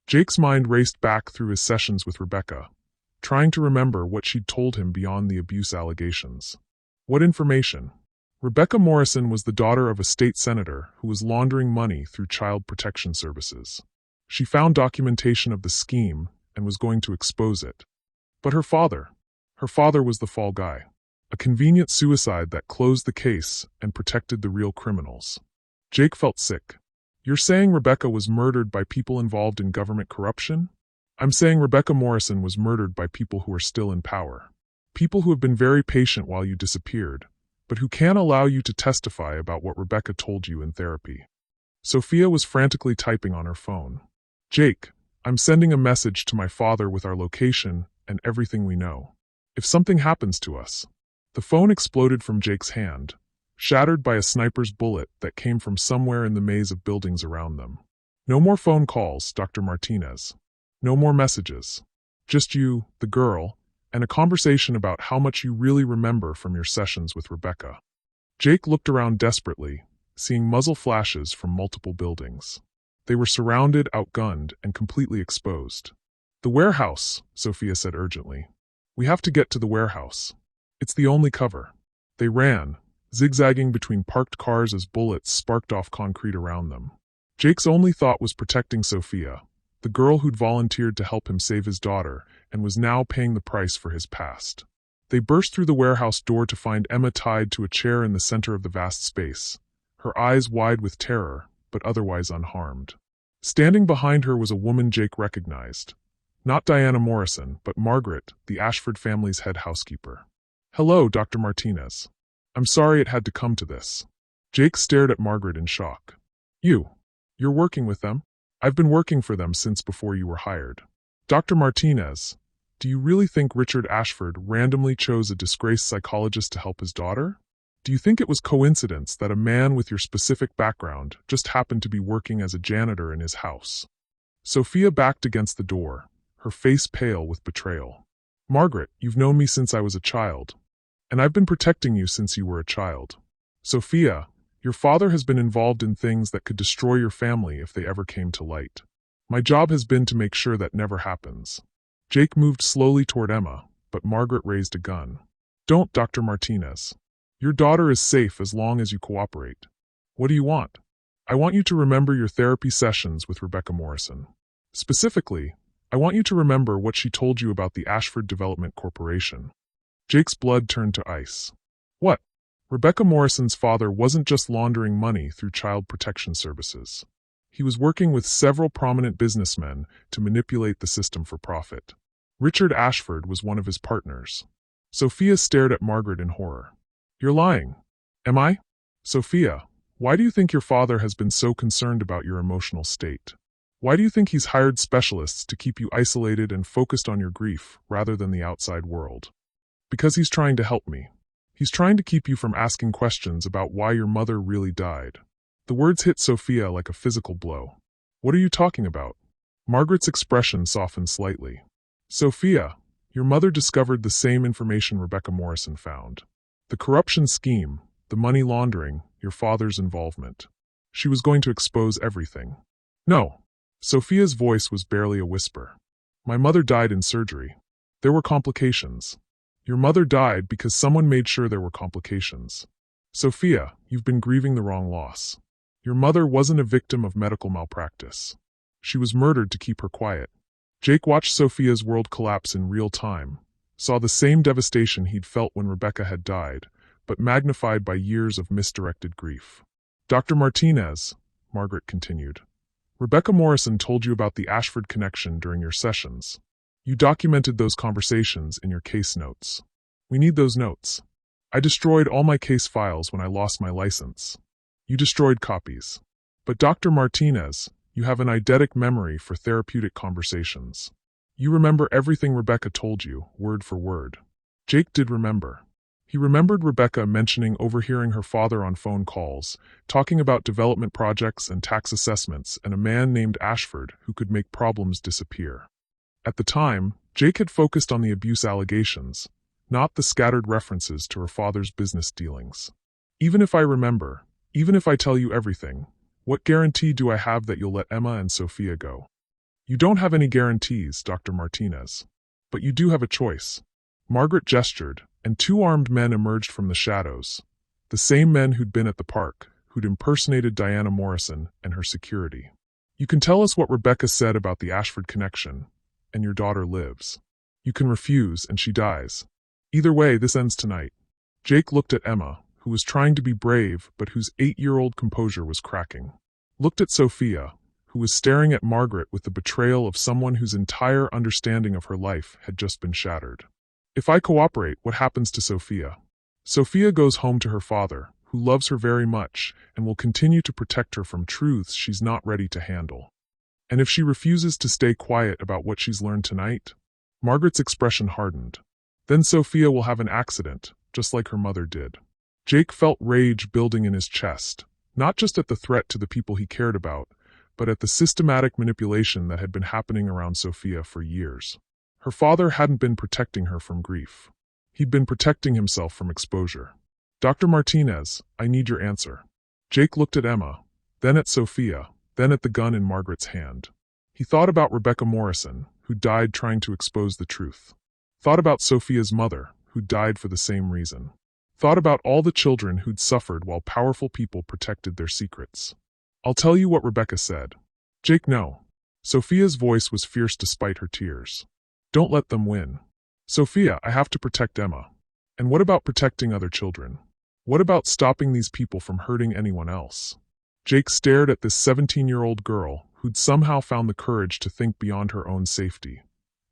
Jake's mind raced back through his sessions with Rebecca, trying to remember what she'd told him beyond the abuse allegations. What information? Rebecca Morrison was the daughter of a state senator who was laundering money through child protection services. She found documentation of the scheme and was going to expose it. But her father was the fall guy. A convenient suicide that closed the case and protected the real criminals. Jake felt sick. You're saying Rebecca was murdered by people involved in government corruption? I'm saying Rebecca Morrison was murdered by people who are still in power. People who have been very patient while you disappeared, but who can't allow you to testify about what Rebecca told you in therapy. Sophia was frantically typing on her phone. Jake, I'm sending a message to my father with our location and everything we know. If something happens to us. The phone exploded from Jake's hand, shattered by a sniper's bullet that came from somewhere in the maze of buildings around them. No more phone calls, Dr. Martinez. No more messages. Just you, the girl, and a conversation about how much you really remember from your sessions with Rebecca. Jake looked around desperately, seeing muzzle flashes from multiple buildings. They were surrounded, outgunned, and completely exposed. The warehouse, Sophia said urgently. We have to get to the warehouse. It's the only cover. They ran, zigzagging between parked cars as bullets sparked off concrete around them. Jake's only thought was protecting Sophia, the girl who'd volunteered to help him save his daughter and was now paying the price for his past. They burst through the warehouse door to find Emma tied to a chair in the center of the vast space, her eyes wide with terror, but otherwise unharmed. Standing behind her was a woman Jake recognized. Not Diana Morrison, but Margaret, the Ashford family's head housekeeper. Hello, Dr. Martinez. I'm sorry it had to come to this. Jake stared at Margaret in shock. You're working with them? I've been working for them since before you were hired. Dr. Martinez, do you really think Richard Ashford randomly chose a disgraced psychologist to help his daughter? Do you think it was coincidence that a man with your specific background just happened to be working as a janitor in his house? Sophia backed against the door, her face pale with betrayal. Margaret, you've known me since I was a child. And I've been protecting you since you were a child. Sophia, your father has been involved in things that could destroy your family if they ever came to light. My job has been to make sure that never happens. Jake moved slowly toward Emma, but Margaret raised a gun. Don't, Dr. Martinez. Your daughter is safe as long as you cooperate. What do you want? I want you to remember your therapy sessions with Rebecca Morrison. Specifically, I want you to remember what she told you about the Ashford Development Corporation. Jake's blood turned to ice. What? Rebecca Morrison's father wasn't just laundering money through child protection services. He was working with several prominent businessmen to manipulate the system for profit. Richard Ashford was one of his partners. Sophia stared at Margaret in horror. You're lying. Am I? Sophia, why do you think your father has been so concerned about your emotional state? Why do you think he's hired specialists to keep you isolated and focused on your grief rather than the outside world? Because he's trying to help me. He's trying to keep you from asking questions about why your mother really died. The words hit Sophia like a physical blow. What are you talking about? Margaret's expression softened slightly. Sophia, your mother discovered the same information Rebecca Morrison found. The corruption scheme, the money laundering, your father's involvement. She was going to expose everything. No. Sophia's voice was barely a whisper. My mother died in surgery. There were complications. Your mother died because someone made sure there were complications. Sophia, you've been grieving the wrong loss. Your mother wasn't a victim of medical malpractice. She was murdered to keep her quiet. Jake watched Sophia's world collapse in real time, saw the same devastation he'd felt when Rebecca had died, but magnified by years of misdirected grief. Dr. Martinez, Margaret continued, Rebecca Morrison told you about the Ashford connection during your sessions. You documented those conversations in your case notes. We need those notes. I destroyed all my case files when I lost my license. You destroyed copies. But Dr. Martinez, you have an eidetic memory for therapeutic conversations. You remember everything Rebecca told you, word for word. Jake did remember. He remembered Rebecca mentioning overhearing her father on phone calls, talking about development projects and tax assessments and a man named Ashford who could make problems disappear. At the time, Jake had focused on the abuse allegations, not the scattered references to her father's business dealings. Even if I remember, even if I tell you everything, what guarantee do I have that you'll let Emma and Sophia go? You don't have any guarantees, Dr. Martinez. But you do have a choice. Margaret gestured, and two armed men emerged from the shadows. The same men who'd been at the park, who'd impersonated Diana Morrison and her security. You can tell us what Rebecca said about the Ashford connection, and your daughter lives. You can refuse, and she dies. Either way, this ends tonight. Jake looked at Emma, who was trying to be brave but whose 8-year-old composure was cracking. Looked at Sophia, who was staring at Margaret with the betrayal of someone whose entire understanding of her life had just been shattered. If I cooperate, what happens to Sophia? Sophia goes home to her father, who loves her very much and will continue to protect her from truths she's not ready to handle. And if she refuses to stay quiet about what she's learned tonight? Margaret's expression hardened. Then Sophia will have an accident, just like her mother did. Jake felt rage building in his chest, not just at the threat to the people he cared about, but at the systematic manipulation that had been happening around Sophia for years. Her father hadn't been protecting her from grief. He'd been protecting himself from exposure. Dr. Martinez, I need your answer. Jake looked at Emma, then at Sophia, then at the gun in Margaret's hand. He thought about Rebecca Morrison, who died trying to expose the truth. Thought about Sophia's mother, who died for the same reason. Thought about all the children who'd suffered while powerful people protected their secrets. I'll tell you what Rebecca said. Jake, no. Sophia's voice was fierce despite her tears. Don't let them win. Sophia, I have to protect Emma. And what about protecting other children? What about stopping these people from hurting anyone else? Jake stared at this 17-year-old girl who'd somehow found the courage to think beyond her own safety,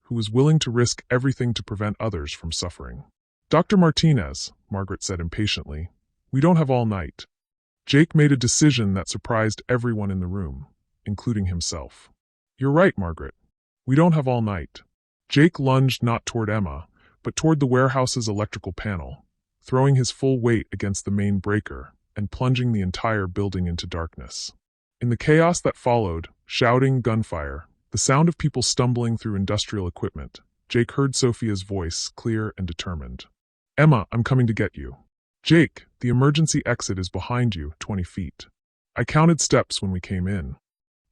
who was willing to risk everything to prevent others from suffering. Dr. Martinez, Margaret said impatiently, we don't have all night. Jake made a decision that surprised everyone in the room, including himself. You're right, Margaret. We don't have all night. Jake lunged not toward Emma, but toward the warehouse's electrical panel, throwing his full weight against the main breaker and plunging the entire building into darkness. In the chaos that followed, shouting, gunfire, the sound of people stumbling through industrial equipment, Jake heard Sophia's voice, clear and determined. Emma, I'm coming to get you. Jake, the emergency exit is behind you, 20 feet. I counted steps when we came in.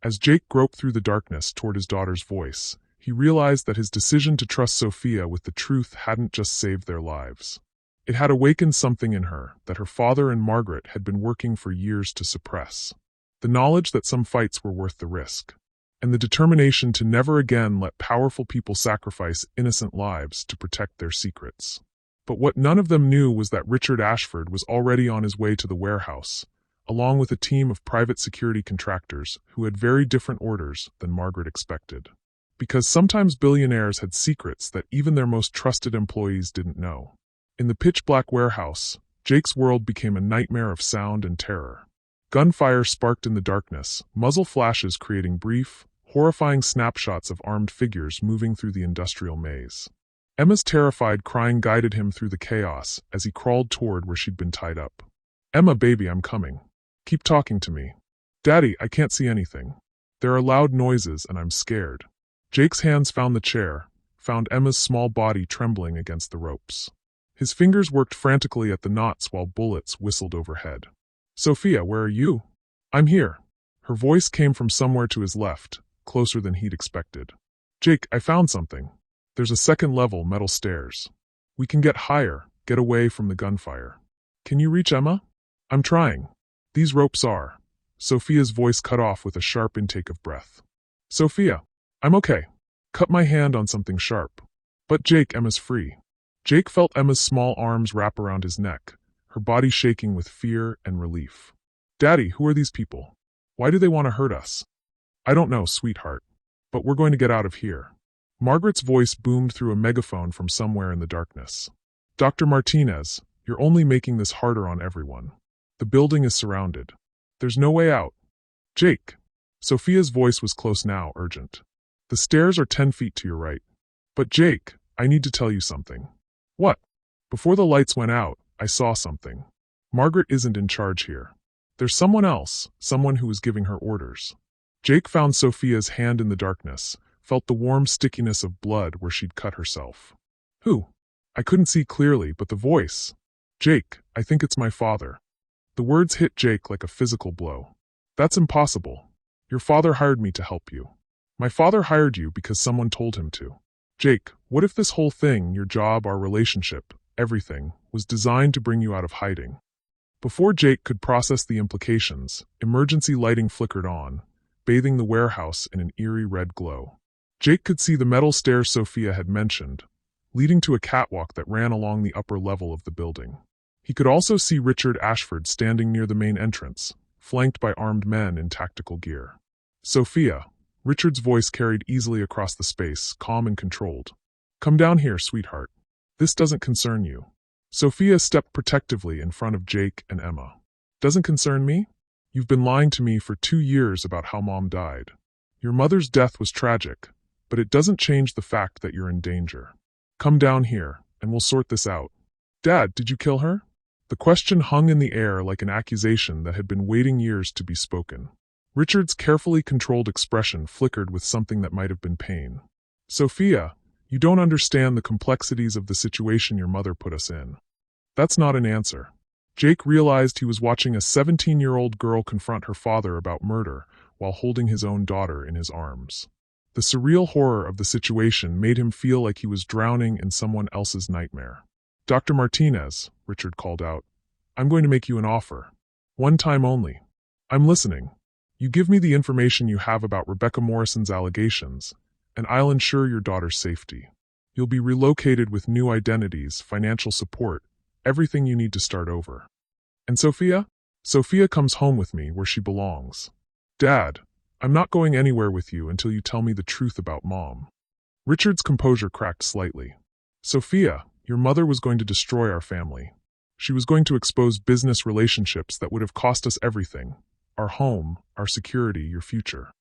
As Jake groped through the darkness toward his daughter's voice, he realized that his decision to trust Sophia with the truth hadn't just saved their lives. It had awakened something in her that her father and Margaret had been working for years to suppress. The knowledge that some fights were worth the risk, and the determination to never again let powerful people sacrifice innocent lives to protect their secrets. But what none of them knew was that Richard Ashford was already on his way to the warehouse, along with a team of private security contractors who had very different orders than Margaret expected. Because sometimes billionaires had secrets that even their most trusted employees didn't know. In the pitch-black warehouse, Jake's world became a nightmare of sound and terror. Gunfire sparked in the darkness, muzzle flashes creating brief, horrifying snapshots of armed figures moving through the industrial maze. Emma's terrified crying guided him through the chaos as he crawled toward where she'd been tied up. Emma, baby, I'm coming. Keep talking to me. Daddy, I can't see anything. There are loud noises and I'm scared. Jake's hands found the chair, found Emma's small body trembling against the ropes. His fingers worked frantically at the knots while bullets whistled overhead. Sophia, where are you? I'm here. Her voice came from somewhere to his left, closer than he'd expected. Jake, I found something. There's a second-level metal stairs. We can get higher, get away from the gunfire. Can you reach Emma? I'm trying. These ropes are. Sophia's voice cut off with a sharp intake of breath. Sophia, I'm okay. Cut my hand on something sharp. But Jake, Emma's free. Jake felt Emma's small arms wrap around his neck, her body shaking with fear and relief. Daddy, who are these people? Why do they want to hurt us? I don't know, sweetheart. But we're going to get out of here. Margaret's voice boomed through a megaphone from somewhere in the darkness. Dr. Martinez, you're only making this harder on everyone. The building is surrounded. There's no way out. Jake. Sophia's voice was close now, urgent. The stairs are 10 feet to your right. But Jake, I need to tell you something. What? Before the lights went out, I saw something. Margaret isn't in charge here. There's someone else, someone who was giving her orders. Jake found Sophia's hand in the darkness, felt the warm stickiness of blood where she'd cut herself. Who? I couldn't see clearly, but the voice. Jake, I think it's my father. The words hit Jake like a physical blow. That's impossible. Your father hired me to help you. My father hired you because someone told him to. Jake, what if this whole thing, your job, our relationship, everything, was designed to bring you out of hiding? Before Jake could process the implications, emergency lighting flickered on, bathing the warehouse in an eerie red glow. Jake could see the metal stairs Sophia had mentioned, leading to a catwalk that ran along the upper level of the building. He could also see Richard Ashford standing near the main entrance, flanked by armed men in tactical gear. Sophia, Richard's voice carried easily across the space, calm and controlled. Come down here, sweetheart. This doesn't concern you. Sophia stepped protectively in front of Jake and Emma. Doesn't concern me? You've been lying to me for 2 years about how Mom died. Your mother's death was tragic, but it doesn't change the fact that you're in danger. Come down here, and we'll sort this out. Dad, did you kill her? The question hung in the air like an accusation that had been waiting years to be spoken. Richard's carefully controlled expression flickered with something that might have been pain. Sophia, you don't understand the complexities of the situation your mother put us in. That's not an answer. Jake realized he was watching a 17-year-old girl confront her father about murder while holding his own daughter in his arms. The surreal horror of the situation made him feel like he was drowning in someone else's nightmare. Dr. Martinez, Richard called out, I'm going to make you an offer. One time only. I'm listening. You give me the information you have about Rebecca Morrison's allegations, and I'll ensure your daughter's safety. You'll be relocated with new identities, financial support, everything you need to start over. And Sophia? Sophia comes home with me where she belongs. Dad, I'm not going anywhere with you until you tell me the truth about Mom. Richard's composure cracked slightly. Sophia, your mother was going to destroy our family. She was going to expose business relationships that would have cost us everything. Our home, our security, your future.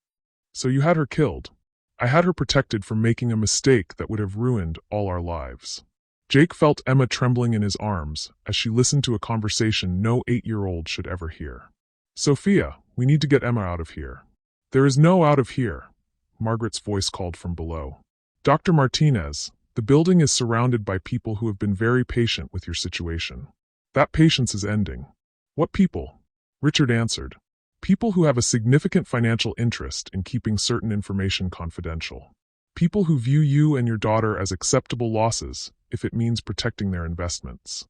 So you had her killed. I had her protected from making a mistake that would have ruined all our lives. Jake felt Emma trembling in his arms as she listened to a conversation no 8-year-old should ever hear. Sophia, we need to get Emma out of here. There is no out of here, Margaret's voice called from below. Dr. Martinez, the building is surrounded by people who have been very patient with your situation. That patience is ending. What people? Richard answered. People who have a significant financial interest in keeping certain information confidential. People who view you and your daughter as acceptable losses if it means protecting their investments.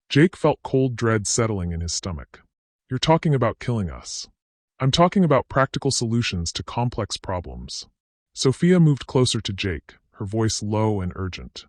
Jake felt cold dread settling in his stomach. You're talking about killing us. I'm talking about practical solutions to complex problems. Sophia moved closer to Jake, her voice low and urgent.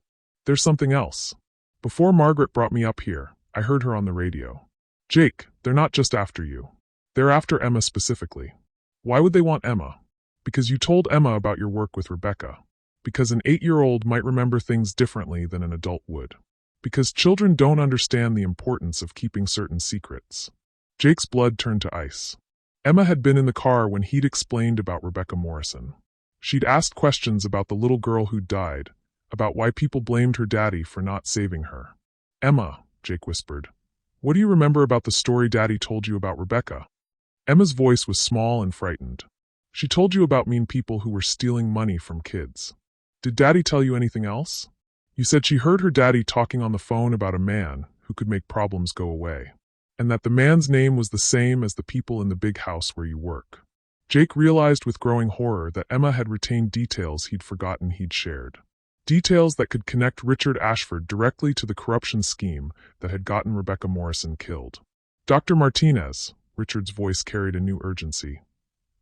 There's something else. Before Margaret brought me up here, I heard her on the radio. Jake, they're not just after you. They're after Emma specifically. Why would they want Emma? Because you told Emma about your work with Rebecca. Because an 8-year-old might remember things differently than an adult would. Because children don't understand the importance of keeping certain secrets. Jake's blood turned to ice. Emma had been in the car when he'd explained about Rebecca Morrison. She'd asked questions about the little girl who'd died, about why people blamed her daddy for not saving her. Emma, Jake whispered, what do you remember about the story Daddy told you about Rebecca? Emma's voice was small and frightened. She told you about mean people who were stealing money from kids. Did Daddy tell you anything else? You said she heard her daddy talking on the phone about a man who could make problems go away, and that the man's name was the same as the people in the big house where you work. Jake realized with growing horror that Emma had retained details he'd forgotten he'd shared. Details that could connect Richard Ashford directly to the corruption scheme that had gotten Rebecca Morrison killed. Dr. Martinez, Richard's voice carried a new urgency.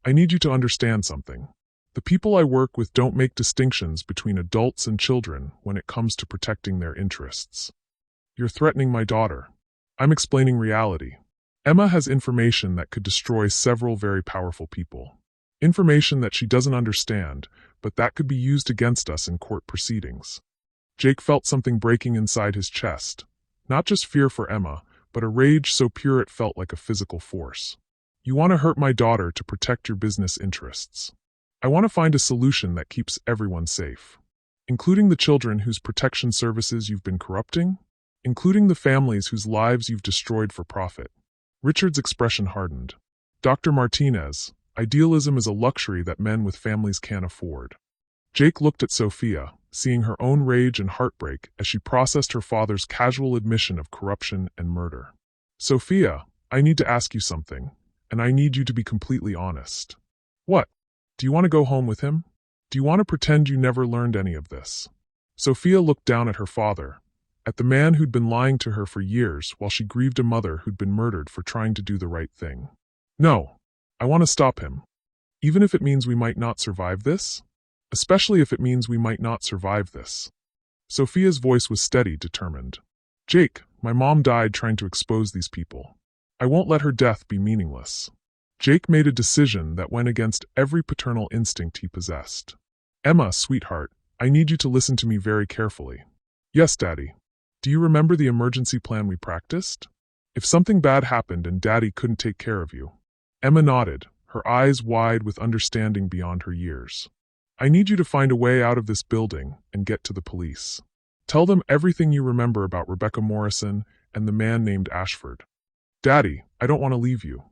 I need you to understand something. The people I work with don't make distinctions between adults and children when it comes to protecting their interests. You're threatening my daughter. I'm explaining reality. Emma has information that could destroy several very powerful people. Information that she doesn't understand, but that could be used against us in court proceedings. Jake felt something breaking inside his chest. Not just fear for Emma, but a rage so pure it felt like a physical force. You want to hurt my daughter to protect your business interests. I want to find a solution that keeps everyone safe. Including the children whose protection services you've been corrupting? Including the families whose lives you've destroyed for profit. Richard's expression hardened. Dr. Martinez, idealism is a luxury that men with families can't afford. Jake looked at Sophia, seeing her own rage and heartbreak as she processed her father's casual admission of corruption and murder. Sophia, I need to ask you something, and I need you to be completely honest. What? Do you want to go home with him? Do you want to pretend you never learned any of this? Sophia looked down at her father, at the man who'd been lying to her for years while she grieved a mother who'd been murdered for trying to do the right thing. No, I want to stop him. Even if it means we might not survive this? Especially if it means we might not survive this. Sophia's voice was steady, determined. Jake, my mom died trying to expose these people. I won't let her death be meaningless. Jake made a decision that went against every paternal instinct he possessed. Emma, sweetheart, I need you to listen to me very carefully. Yes, Daddy. Do you remember the emergency plan we practiced? If something bad happened and Daddy couldn't take care of you. Emma nodded, her eyes wide with understanding beyond her years. I need you to find a way out of this building and get to the police. Tell them everything you remember about Rebecca Morrison and the man named Ashford. Daddy, I don't want to leave you.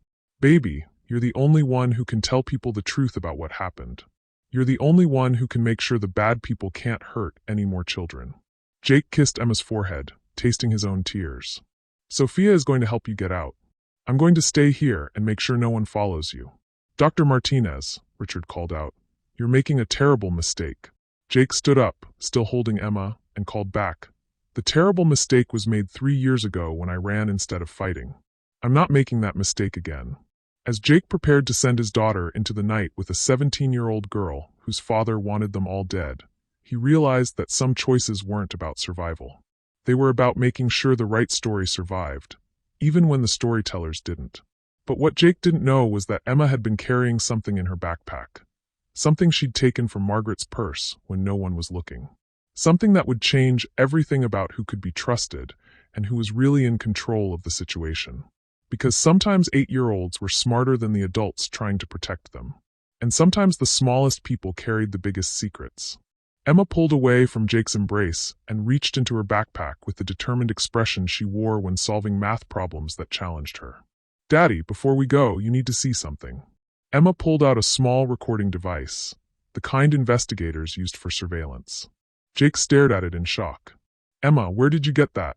Baby, you're the only one who can tell people the truth about what happened. You're the only one who can make sure the bad people can't hurt any more children. Jake kissed Emma's forehead, tasting his own tears. Sophia is going to help you get out. I'm going to stay here and make sure no one follows you. Dr. Martinez, Richard called out. You're making a terrible mistake. Jake stood up, still holding Emma, and called back. The terrible mistake was made 3 years ago when I ran instead of fighting. I'm not making that mistake again. As Jake prepared to send his daughter into the night with a 17-year-old girl whose father wanted them all dead, he realized that some choices weren't about survival. They were about making sure the right story survived, even when the storytellers didn't. But what Jake didn't know was that Emma had been carrying something in her backpack. Something she'd taken from Margaret's purse when no one was looking. Something that would change everything about who could be trusted and who was really in control of the situation. Because sometimes 8-year-olds were smarter than the adults trying to protect them. And sometimes the smallest people carried the biggest secrets. Emma pulled away from Jake's embrace and reached into her backpack with the determined expression she wore when solving math problems that challenged her. Daddy, before we go, you need to see something. Emma pulled out a small recording device, the kind investigators used for surveillance. Jake stared at it in shock. Emma, where did you get that?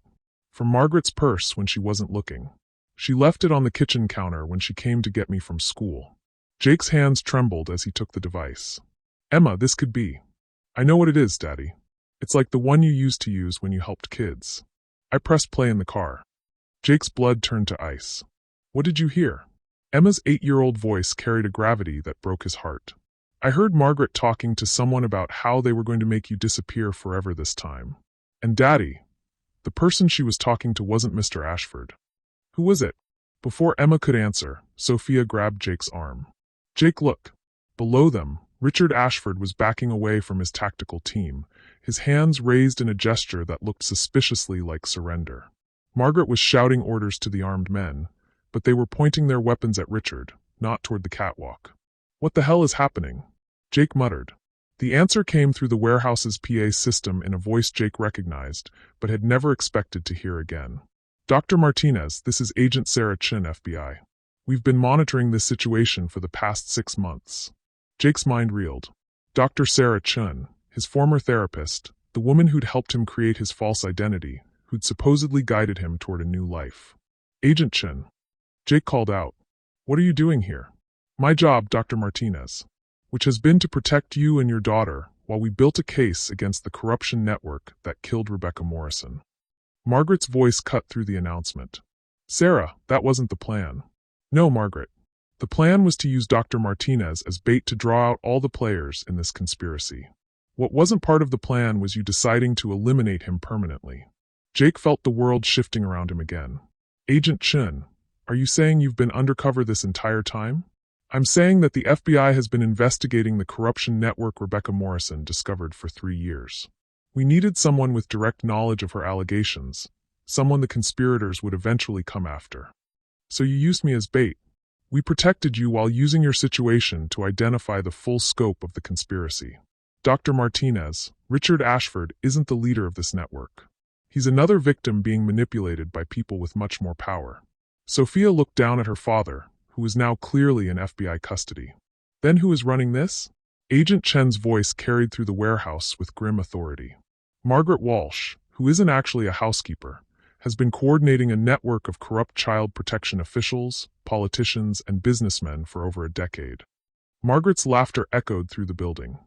From Margaret's purse when she wasn't looking. She left it on the kitchen counter when she came to get me from school. Jake's hands trembled as he took the device. Emma, this could be. I know what it is, Daddy. It's like the one you used to use when you helped kids. I pressed play in the car. Jake's blood turned to ice. What did you hear? Emma's 8-year-old voice carried a gravity that broke his heart. I heard Margaret talking to someone about how they were going to make you disappear forever this time. And Daddy, the person she was talking to wasn't Mr. Ashford. Who was it? Before Emma could answer, Sophia grabbed Jake's arm. Jake, look. Below them, Richard Ashford was backing away from his tactical team, his hands raised in a gesture that looked suspiciously like surrender. Margaret was shouting orders to the armed men, but they were pointing their weapons at Richard, not toward the catwalk. What the hell is happening? Jake muttered. The answer came through the warehouse's PA system in a voice Jake recognized, but had never expected to hear again. Dr. Martinez, this is Agent Sarah Chin, FBI. We've been monitoring this situation for the past 6 months. Jake's mind reeled. Dr. Sarah Chin, his former therapist, the woman who'd helped him create his false identity, who'd supposedly guided him toward a new life. Agent Chin. Jake called out. What are you doing here? My job, Dr. Martinez, which has been to protect you and your daughter while we built a case against the corruption network that killed Rebecca Morrison. Margaret's voice cut through the announcement. Sarah, that wasn't the plan. No, Margaret. The plan was to use Dr. Martinez as bait to draw out all the players in this conspiracy. What wasn't part of the plan was you deciding to eliminate him permanently. Jake felt the world shifting around him again. Agent Chin, are you saying you've been undercover this entire time? I'm saying that the FBI has been investigating the corruption network Rebecca Morrison discovered for 3 years. We needed someone with direct knowledge of her allegations, someone the conspirators would eventually come after. So you used me as bait. We protected you while using your situation to identify the full scope of the conspiracy. Dr. Martinez, Richard Ashford isn't the leader of this network. He's another victim being manipulated by people with much more power. Sophia looked down at her father, who was now clearly in FBI custody. Then who is running this? Agent Chen's voice carried through the warehouse with grim authority. Margaret Walsh, who isn't actually a housekeeper, has been coordinating a network of corrupt child protection officials, politicians, and businessmen for over a decade. Margaret's laughter echoed through the building.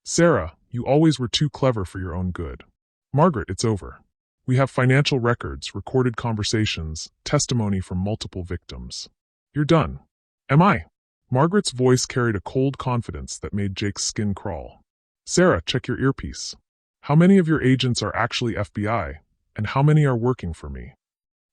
Sarah, you always were too clever for your own good. Margaret, it's over. We have financial records, recorded conversations, testimony from multiple victims. You're done. Am I? Margaret's voice carried a cold confidence that made Jake's skin crawl. Sarah, check your earpiece. How many of your agents are actually FBI, and how many are working for me?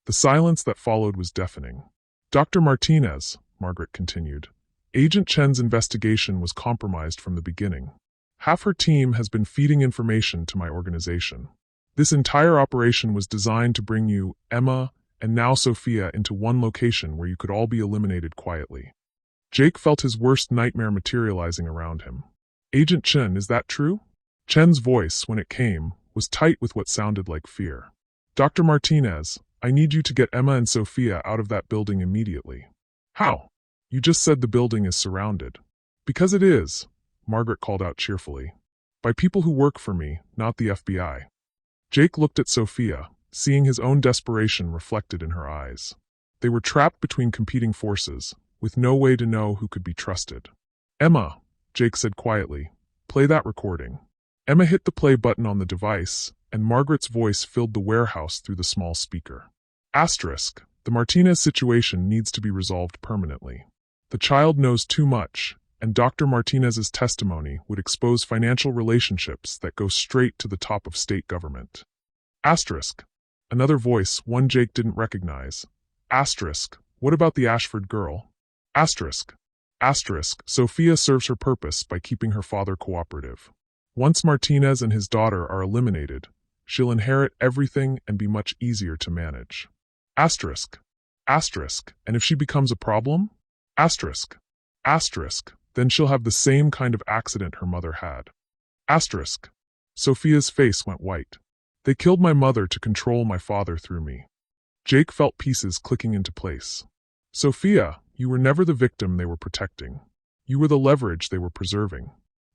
The silence that followed was deafening. Dr. Martinez, Margaret continued, Agent Chen's investigation was compromised from the beginning. Half her team has been feeding information to my organization. This entire operation was designed to bring you, Emma, and now Sophia into one location where you could all be eliminated quietly. Jake felt his worst nightmare materializing around him. Agent Chen, is that true? Chen's voice, when it came, was tight with what sounded like fear. Dr. Martinez, I need you to get Emma and Sophia out of that building immediately. How? You just said the building is surrounded. Because it is, Margaret called out cheerfully. By people who work for me, not the FBI. Jake looked at Sophia, seeing his own desperation reflected in her eyes. They were trapped between competing forces, with no way to know who could be trusted. Emma, Jake said quietly, play that recording. Emma hit the play button on the device, and Margaret's voice filled the warehouse through the small speaker. Asterisk, the Martinez situation needs to be resolved permanently. The child knows too much, and Dr. Martinez's testimony would expose financial relationships that go straight to the top of state government. Asterisk, another voice, one Jake didn't recognize. Asterisk, what about the Ashford girl? Asterisk, Sophia serves her purpose by keeping her father cooperative. Once Martinez and his daughter are eliminated, she'll inherit everything and be much easier to manage. Asterisk, and if she becomes a problem? Asterisk, then she'll have the same kind of accident her mother had. Asterisk, Sophia's face went white. They killed my mother to control my father through me. Jake felt pieces clicking into place. Sophia, you were never the victim they were protecting. You were the leverage they were preserving.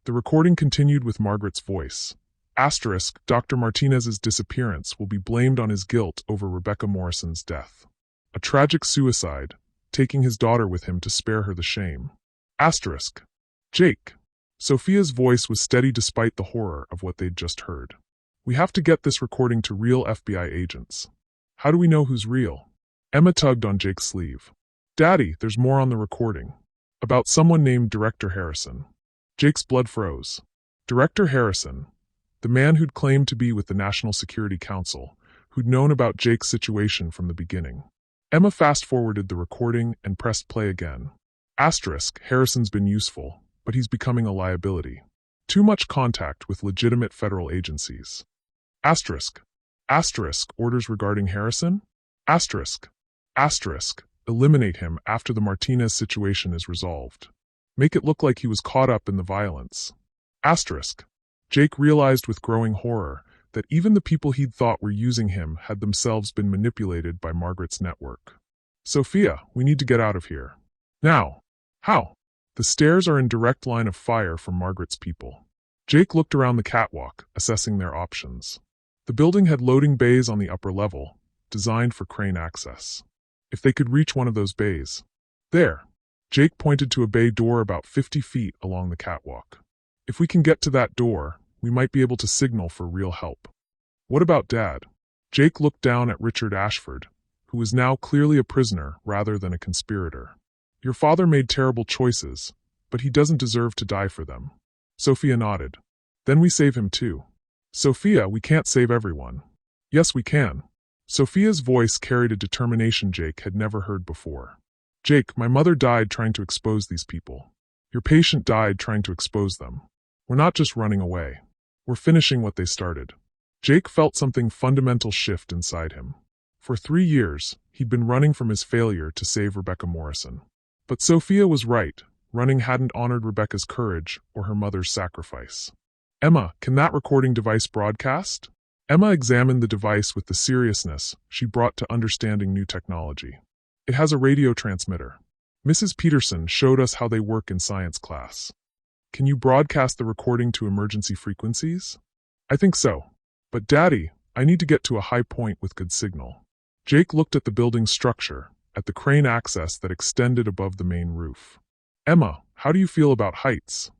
The recording continued with Margaret's voice. Asterisk, Dr. Martinez's disappearance will be blamed on his guilt over Rebecca Morrison's death. A tragic suicide, taking his daughter with him to spare her the shame. Asterisk, Jake. Sophia's voice was steady despite the horror of what they'd just heard. We have to get this recording to real FBI agents. How do we know who's real? Emma tugged on Jake's sleeve. Daddy, there's more on the recording. About someone named Director Harrison. Jake's blood froze. Director Harrison, the man who'd claimed to be with the National Security Council, who'd known about Jake's situation from the beginning. Emma fast-forwarded the recording and pressed play again. Asterisk, Harrison's been useful, but he's becoming a liability. Too much contact with legitimate federal agencies. Asterisk, orders regarding Harrison? Asterisk, eliminate him after the Martinez situation is resolved. Make it look like he was caught up in the violence. Asterisk, Jake realized with growing horror that even the people he'd thought were using him had themselves been manipulated by Margaret's network. Sophia, we need to get out of here. Now. How? The stairs are in direct line of fire from Margaret's people. Jake looked around the catwalk, assessing their options. The building had loading bays on the upper level, designed for crane access. If they could reach one of those bays. There. Jake pointed to a bay door about 50 feet along the catwalk. If we can get to that door, we might be able to signal for real help. What about Dad? Jake looked down at Richard Ashford, who was now clearly a prisoner rather than a conspirator. Your father made terrible choices, but he doesn't deserve to die for them. Sophia nodded. Then we save him too. Sophia, we can't save everyone. Yes, we can. Sophia's voice carried a determination Jake had never heard before. Jake, my mother died trying to expose these people. Your patient died trying to expose them. We're not just running away. We're finishing what they started. Jake felt something fundamental shift inside him. For 3 years, he'd been running from his failure to save Rebecca Morrison. But Sophia was right. Running hadn't honored Rebecca's courage or her mother's sacrifice. Emma, can that recording device broadcast? Emma examined the device with the seriousness she brought to understanding new technology. It has a radio transmitter. Mrs. Peterson showed us how they work in science class. Can you broadcast the recording to emergency frequencies? I think so. But Daddy, I need to get to a high point with good signal. Jake looked at the building's structure, at the crane access that extended above the main roof. Emma, how do you feel about heights?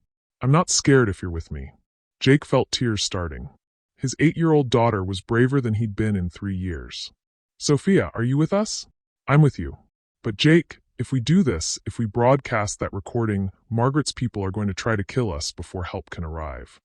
I'm not scared if you're with me. Jake felt tears starting. His 8-year-old daughter was braver than he'd been in 3 years. Sophia, are you with us? I'm with you. But Jake, if we do this, if we broadcast that recording, Margaret's people are going to try to kill us before help can arrive.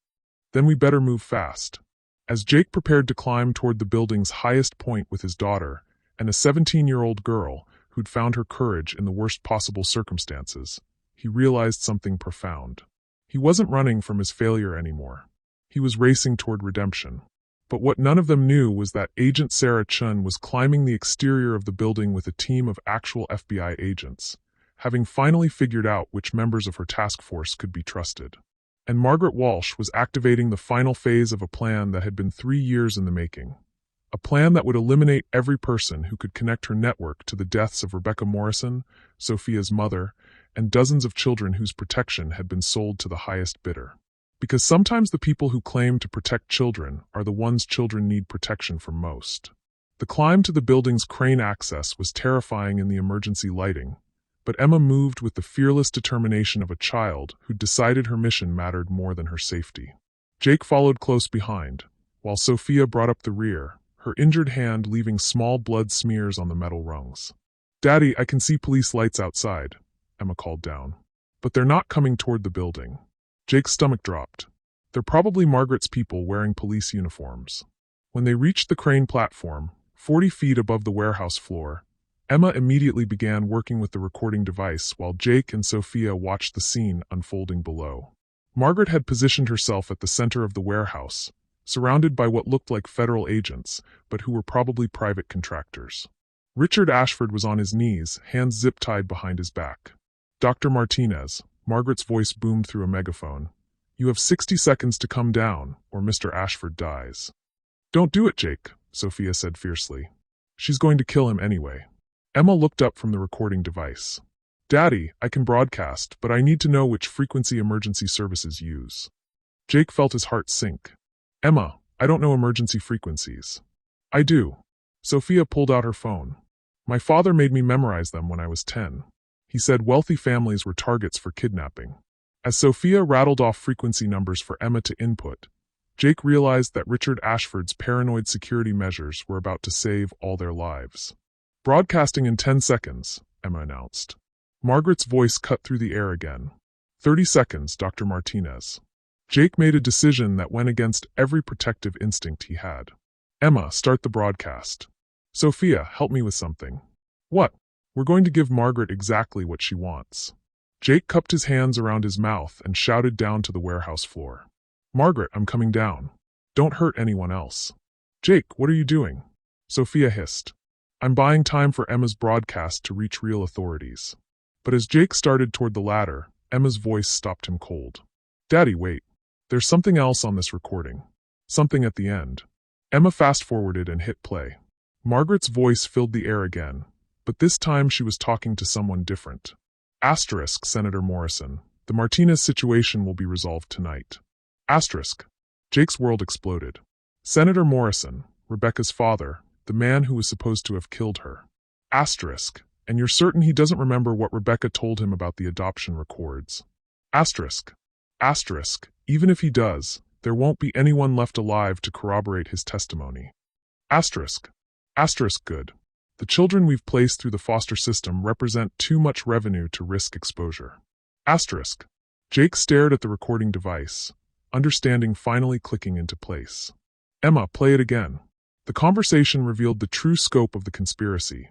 Then we better move fast. As Jake prepared to climb toward the building's highest point with his daughter, and a 17-year-old girl who'd found her courage in the worst possible circumstances, he realized something profound. He wasn't running from his failure anymore. He was racing toward redemption. But what none of them knew was that Agent Sarah Chun was climbing the exterior of the building with a team of actual FBI agents, having finally figured out which members of her task force could be trusted. And Margaret Walsh was activating the final phase of a plan that had been 3 years in the making. A plan that would eliminate every person who could connect her network to the deaths of Rebecca Morrison, Sophia's mother, and dozens of children whose protection had been sold to the highest bidder. Because sometimes the people who claim to protect children are the ones children need protection from most. The climb to the building's crane access was terrifying in the emergency lighting, but Emma moved with the fearless determination of a child who decided her mission mattered more than her safety. Jake followed close behind, while Sophia brought up the rear, her injured hand leaving small blood smears on the metal rungs. "Daddy, I can see police lights outside," Emma called down. "But they're not coming toward the building." Jake's stomach dropped. "They're probably Margaret's people wearing police uniforms." When they reached the crane platform, 40 feet above the warehouse floor, Emma immediately began working with the recording device while Jake and Sophia watched the scene unfolding below. Margaret had positioned herself at the center of the warehouse, surrounded by what looked like federal agents, but who were probably private contractors. Richard Ashford was on his knees, hands zip-tied behind his back. "Dr. Martinez," Margaret's voice boomed through a megaphone, "you have 60 seconds to come down, or Mr. Ashford dies." "Don't do it, Jake," Sophia said fiercely. "She's going to kill him anyway." Emma looked up from the recording device. "Daddy, I can broadcast, but I need to know which frequency emergency services use." Jake felt his heart sink. "Emma, I don't know emergency frequencies." "I do." Sophia pulled out her phone. "My father made me memorize them when I was 10. He said wealthy families were targets for kidnapping." As Sophia rattled off frequency numbers for Emma to input, Jake realized that Richard Ashford's paranoid security measures were about to save all their lives. "Broadcasting in 10 seconds, Emma announced. Margaret's voice cut through the air again. 30 seconds, Dr. Martinez." Jake made a decision that went against every protective instinct he had. "Emma, start the broadcast." "Sophia, help me with something." "What?" "We're going to give Margaret exactly what she wants." Jake cupped his hands around his mouth and shouted down to the warehouse floor. "Margaret, I'm coming down. Don't hurt anyone else." "Jake, what are you doing?" Sophia hissed. "I'm buying time for Emma's broadcast to reach real authorities." But as Jake started toward the ladder, Emma's voice stopped him cold. "Daddy, wait. There's something else on this recording. Something at the end." Emma fast-forwarded and hit play. Margaret's voice filled the air again, but this time she was talking to someone different. Asterisk, Senator Morrison. The Martinez situation will be resolved tonight. Asterisk. Jake's world exploded. Senator Morrison, Rebecca's father, the man who was supposed to have killed her. Asterisk. And you're certain he doesn't remember what Rebecca told him about the adoption records. Asterisk. Asterisk. Even if he does, there won't be anyone left alive to corroborate his testimony. Asterisk. Asterisk good. The children we've placed through the foster system represent too much revenue to risk exposure. Asterisk. Jake stared at the recording device, understanding finally clicking into place. "Emma, play it again." The conversation revealed the true scope of the conspiracy,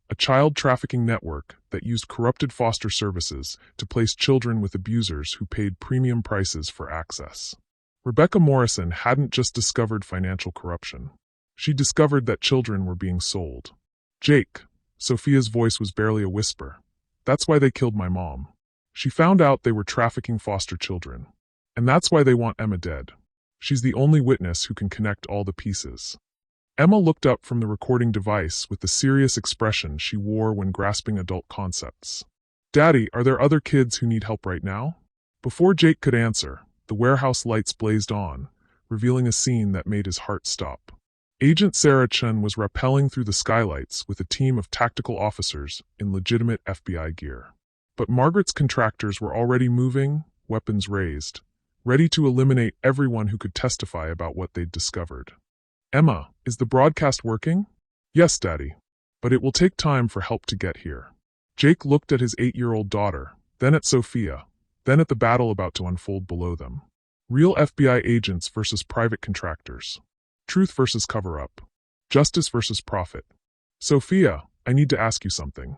a child trafficking network that used corrupted foster services to place children with abusers who paid premium prices for access. Rebecca Morrison hadn't just discovered financial corruption. She discovered that children were being sold. "Jake," Sophia's voice was barely a whisper. "That's why they killed my mom. She found out they were trafficking foster children. And that's why they want Emma dead. She's the only witness who can connect all the pieces." Emma looked up from the recording device with the serious expression she wore when grasping adult concepts. "Daddy, are there other kids who need help right now?" Before Jake could answer, the warehouse lights blazed on, revealing a scene that made his heart stop. Agent Sarah Chun was rappelling through the skylights with a team of tactical officers in legitimate FBI gear. But Margaret's contractors were already moving, weapons raised, ready to eliminate everyone who could testify about what they'd discovered. "Emma, is the broadcast working?" "Yes, Daddy. But it will take time for help to get here." Jake looked at his 8-year-old daughter, then at Sophia, then at the battle about to unfold below them. Real FBI agents versus private contractors. Truth versus cover-up. Justice versus profit. "Sophia, I need to ask you something."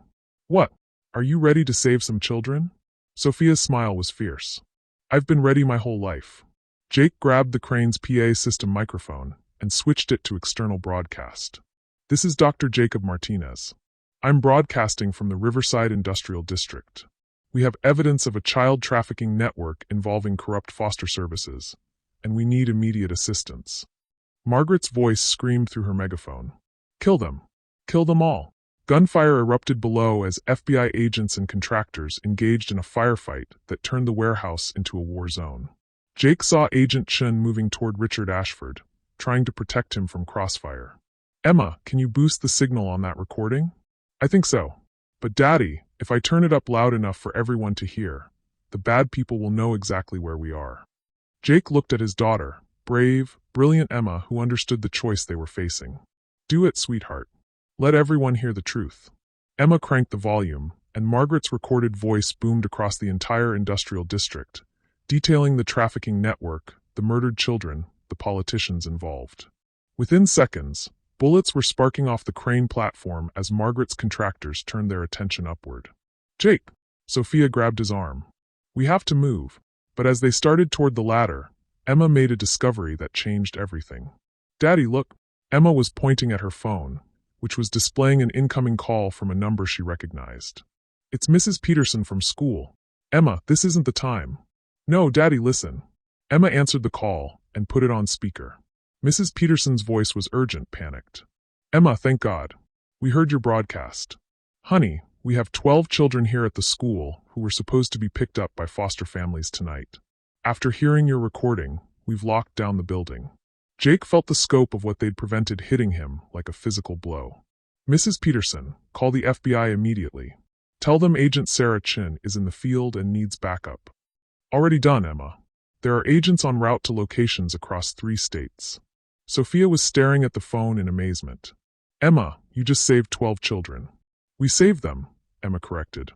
"What? Are you ready to save some children?" Sophia's smile was fierce. "I've been ready my whole life." Jake grabbed the crane's PA system microphone, and switched it to external broadcast. This is Dr. Jacob Martinez. I'm broadcasting from the Riverside Industrial District. We have evidence of a child trafficking network involving corrupt foster services, and we need immediate assistance. Margaret's voice screamed through her megaphone. Kill them. Kill them all. Gunfire erupted below as FBI agents and contractors engaged in a firefight that turned the warehouse into a war zone. Jake saw Agent Chen moving toward Richard Ashford, trying to protect him from crossfire. Emma, can you boost the signal on that recording? I think so. But Daddy, if I turn it up loud enough for everyone to hear, the bad people will know exactly where we are. Jake looked at his daughter, brave, brilliant Emma, who understood the choice they were facing. Do it, sweetheart. Let everyone hear the truth. Emma cranked the volume, and Margaret's recorded voice boomed across the entire industrial district, detailing the trafficking network, the murdered children, the politicians involved. Within seconds, bullets were sparking off the crane platform as Margaret's contractors turned their attention upward. Jake! Sophia grabbed his arm. We have to move. But as they started toward the ladder, Emma made a discovery that changed everything. Daddy, look! Emma was pointing at her phone, which was displaying an incoming call from a number she recognized. It's Mrs. Peterson from school. Emma, this isn't the time. No, Daddy, listen. Emma answered the call and put it on speaker. Mrs. Peterson's voice was urgent, panicked. Emma, thank God. We heard your broadcast. Honey, we have 12 children here at the school who were supposed to be picked up by foster families tonight. After hearing your recording, we've locked down the building. Jake felt the scope of what they'd prevented hitting him like a physical blow. Mrs. Peterson, call the FBI immediately. Tell them Agent Sarah Chin is in the field and needs backup. Already done, Emma. There are agents en route to locations across 3 states. Sophia was staring at the phone in amazement. Emma, you just saved 12 children. We saved them, Emma corrected.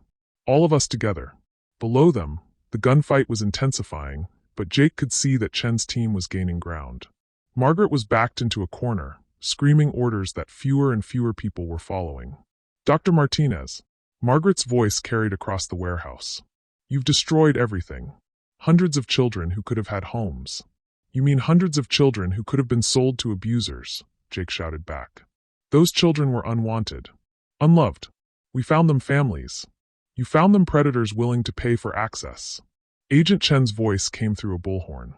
All of us together. Below them, the gunfight was intensifying, but Jake could see that Chen's team was gaining ground. Margaret was backed into a corner, screaming orders that fewer and fewer people were following. Dr. Martinez. Margaret's voice carried across the warehouse. You've destroyed everything. Hundreds of children who could have had homes. You mean hundreds of children who could have been sold to abusers, Jake shouted back. Those children were unwanted. Unloved. We found them families. You found them predators willing to pay for access. Agent Chen's voice came through a bullhorn.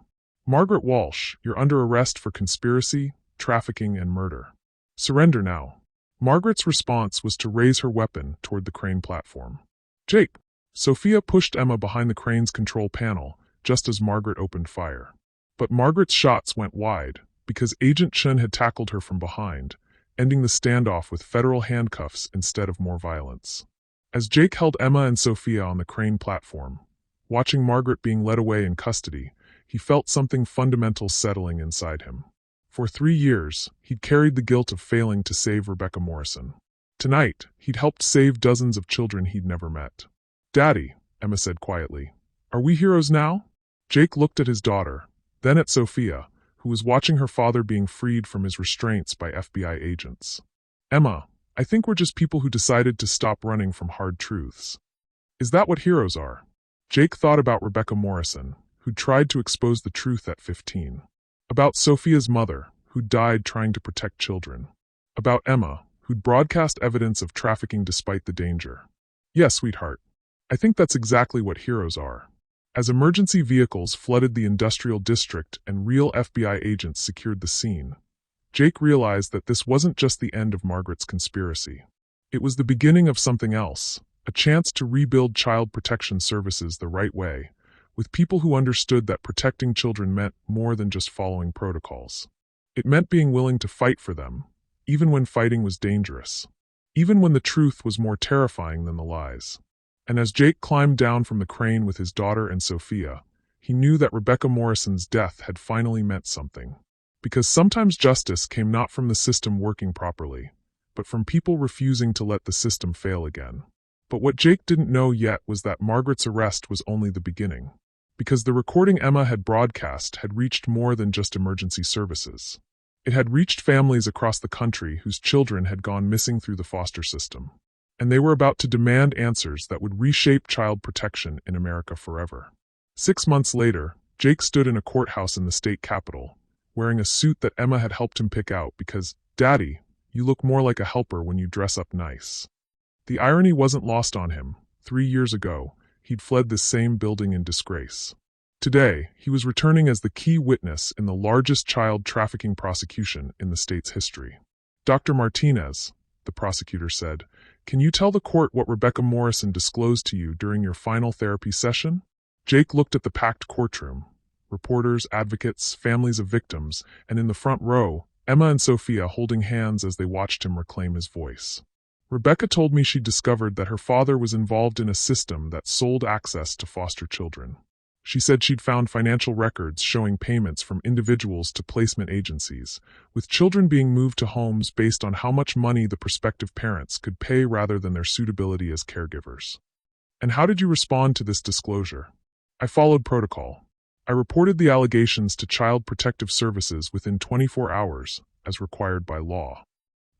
Margaret Walsh, you're under arrest for conspiracy, trafficking, and murder. Surrender now. Margaret's response was to raise her weapon toward the crane platform. Jake! Sophia pushed Emma behind the crane's control panel, just as Margaret opened fire. But Margaret's shots went wide, because Agent Chen had tackled her from behind, ending the standoff with federal handcuffs instead of more violence. As Jake held Emma and Sophia on the crane platform, watching Margaret being led away in custody, he felt something fundamental settling inside him. For 3 years, he'd carried the guilt of failing to save Rebecca Morrison. Tonight, he'd helped save dozens of children he'd never met. Daddy, Emma said quietly, are we heroes now? Jake looked at his daughter, then at Sophia, who was watching her father being freed from his restraints by FBI agents. Emma, I think we're just people who decided to stop running from hard truths. Is that what heroes are? Jake thought about Rebecca Morrison, who'd tried to expose the truth at 15. About Sophia's mother, who'd died trying to protect children. About Emma, who'd broadcast evidence of trafficking despite the danger. Yes, sweetheart. I think that's exactly what heroes are. As emergency vehicles flooded the industrial district and real FBI agents secured the scene, Jake realized that this wasn't just the end of Margaret's conspiracy. It was the beginning of something else, a chance to rebuild child protection services the right way, with people who understood that protecting children meant more than just following protocols. It meant being willing to fight for them, even when fighting was dangerous, even when the truth was more terrifying than the lies. And as Jake climbed down from the crane with his daughter and Sophia, he knew that Rebecca Morrison's death had finally meant something. Because sometimes justice came not from the system working properly, but from people refusing to let the system fail again. But what Jake didn't know yet was that Margaret's arrest was only the beginning. Because the recording Emma had broadcast had reached more than just emergency services. It had reached families across the country whose children had gone missing through the foster system. And they were about to demand answers that would reshape child protection in America forever. 6 months later, Jake stood in a courthouse in the state capitol, wearing a suit that Emma had helped him pick out because, "Daddy, you look more like a helper when you dress up nice." The irony wasn't lost on him. 3 years ago, he'd fled this same building in disgrace. Today, he was returning as the key witness in the largest child trafficking prosecution in the state's history. "Dr. Martinez," the prosecutor said, "can you tell the court what Rebecca Morrison disclosed to you during your final therapy session?" Jake looked at the packed courtroom. Reporters, advocates, families of victims, and in the front row, Emma and Sophia holding hands as they watched him reclaim his voice. "Rebecca told me she discovered that her father was involved in a system that sold access to foster children. She said she'd found financial records showing payments from individuals to placement agencies, with children being moved to homes based on how much money the prospective parents could pay rather than their suitability as caregivers." "And how did you respond to this disclosure?" "I followed protocol. I reported the allegations to Child Protective Services within 24 hours, as required by law."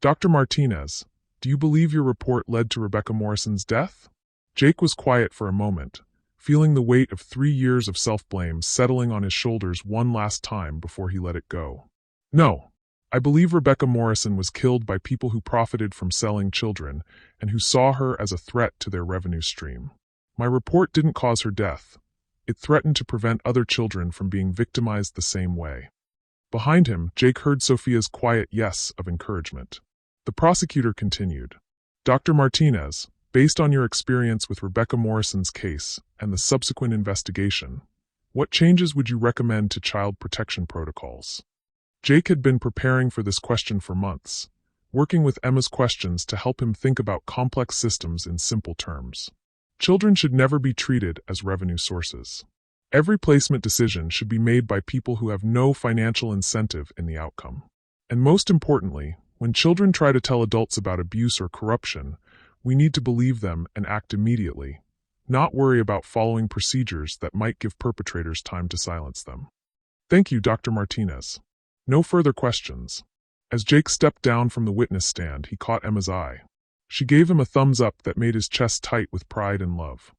"Dr. Martinez, do you believe your report led to Rebecca Morrison's death?" Jake was quiet for a moment, feeling the weight of 3 years of self-blame settling on his shoulders one last time before he let it go. "No. I believe Rebecca Morrison was killed by people who profited from selling children and who saw her as a threat to their revenue stream. My report didn't cause her death. It threatened to prevent other children from being victimized the same way." Behind him, Jake heard Sophia's quiet yes of encouragement. The prosecutor continued, "Dr. Martinez, based on your experience with Rebecca Morrison's case and the subsequent investigation, what changes would you recommend to child protection protocols?" Jake had been preparing for this question for months, working with Emma's questions to help him think about complex systems in simple terms. Children should never be treated as revenue sources. Every placement decision should be made by people who have no financial incentive in the outcome. And most importantly, when children try to tell adults about abuse or corruption, we need to believe them and act immediately, not worry about following procedures that might give perpetrators time to silence them. "Thank you, Dr. Martinez." No further questions. As Jake stepped down from the witness stand, he caught Emma's eye. She gave him a thumbs up that made his chest tight with pride and love.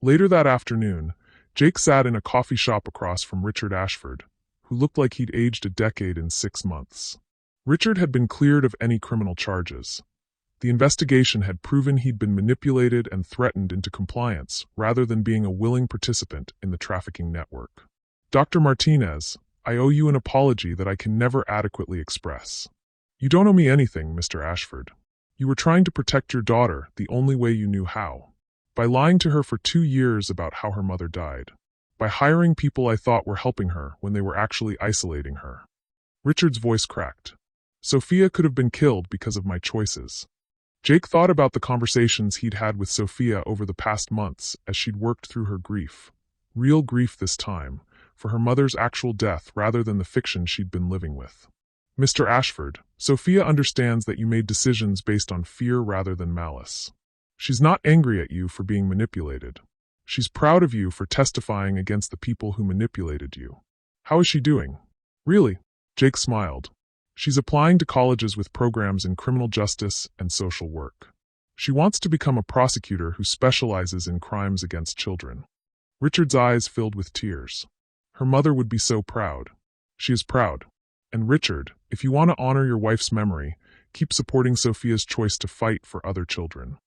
Later that afternoon, Jake sat in a coffee shop across from Richard Ashford, who looked like he'd aged a decade in 6 months. Richard had been cleared of any criminal charges. The investigation had proven he'd been manipulated and threatened into compliance rather than being a willing participant in the trafficking network. "Dr. Martinez, I owe you an apology that I can never adequately express." "You don't owe me anything, Mr. Ashford. You were trying to protect your daughter the only way you knew how. By lying to her for 2 years about how her mother died. By hiring people I thought were helping her when they were actually isolating her." Richard's voice cracked. "Sophia could have been killed because of my choices." Jake thought about the conversations he'd had with Sophia over the past months as she'd worked through her grief. Real grief this time, for her mother's actual death rather than the fiction she'd been living with. "Mr. Ashford, Sophia understands that you made decisions based on fear rather than malice. She's not angry at you for being manipulated. She's proud of you for testifying against the people who manipulated you." "How is she doing?" "Really?" Jake smiled. "She's applying to colleges with programs in criminal justice and social work. She wants to become a prosecutor who specializes in crimes against children." Richard's eyes filled with tears. Her mother would be so proud. She is proud. And Richard, if you want to honor your wife's memory, keep supporting Sophia's choice to fight for other children.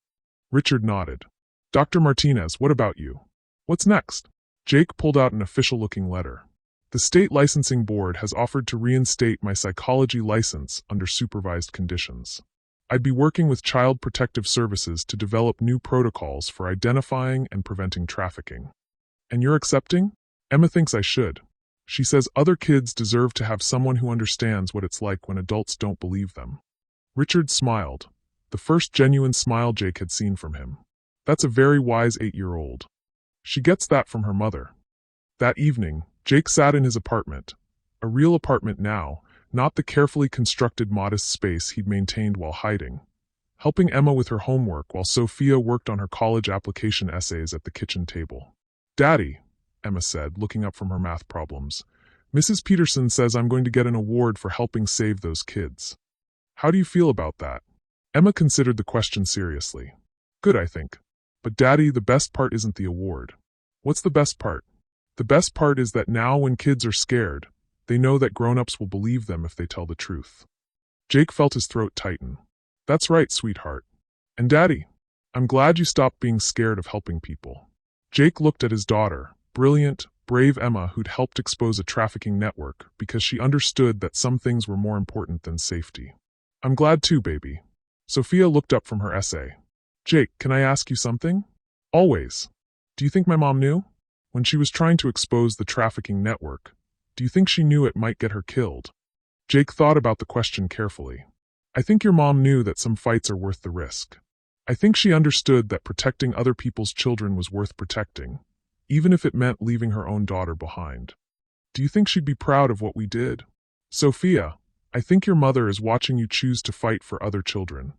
Richard nodded. "Dr. Martinez, what about you? What's next?" Jake pulled out an official-looking letter. "The state licensing board has offered to reinstate my psychology license under supervised conditions. I'd be working with Child Protective Services to develop new protocols for identifying and preventing trafficking." "And you're accepting?" "Emma thinks I should. She says other kids deserve to have someone who understands what it's like when adults don't believe them." Richard smiled, the first genuine smile Jake had seen from him. That's a very wise 8-year-old. She gets that from her mother. That evening, Jake sat in his apartment. A real apartment now, not the carefully constructed modest space he'd maintained while hiding. Helping Emma with her homework while Sophia worked on her college application essays at the kitchen table. "Daddy," Emma said, looking up from her math problems, "Mrs. Peterson says I'm going to get an award for helping save those kids. How do you feel about that?" Emma considered the question seriously. "Good, I think. But Daddy, the best part isn't the award." "What's the best part?" "The best part is that now when kids are scared, They know that grown-ups will believe them if they tell the truth. Jake felt his throat tighten. That's right, sweetheart. And Daddy, I'm glad you stopped being scared of helping people. Jake looked at his daughter, brilliant, brave Emma, who'd helped expose a trafficking network because she understood that some things were more important than safety. I'm glad too, baby. Sophia looked up from her essay. Jake, can I ask you something? Always. Do you think my mom knew? When she was trying to expose the trafficking network, do you think she knew it might get her killed? Jake thought about the question carefully. I think your mom knew that some fights are worth the risk. I think she understood that protecting other people's children was worth protecting, even if it meant leaving her own daughter behind. Do you think she'd be proud of what we did? Sophia, I think your mother is watching you choose to fight for other children,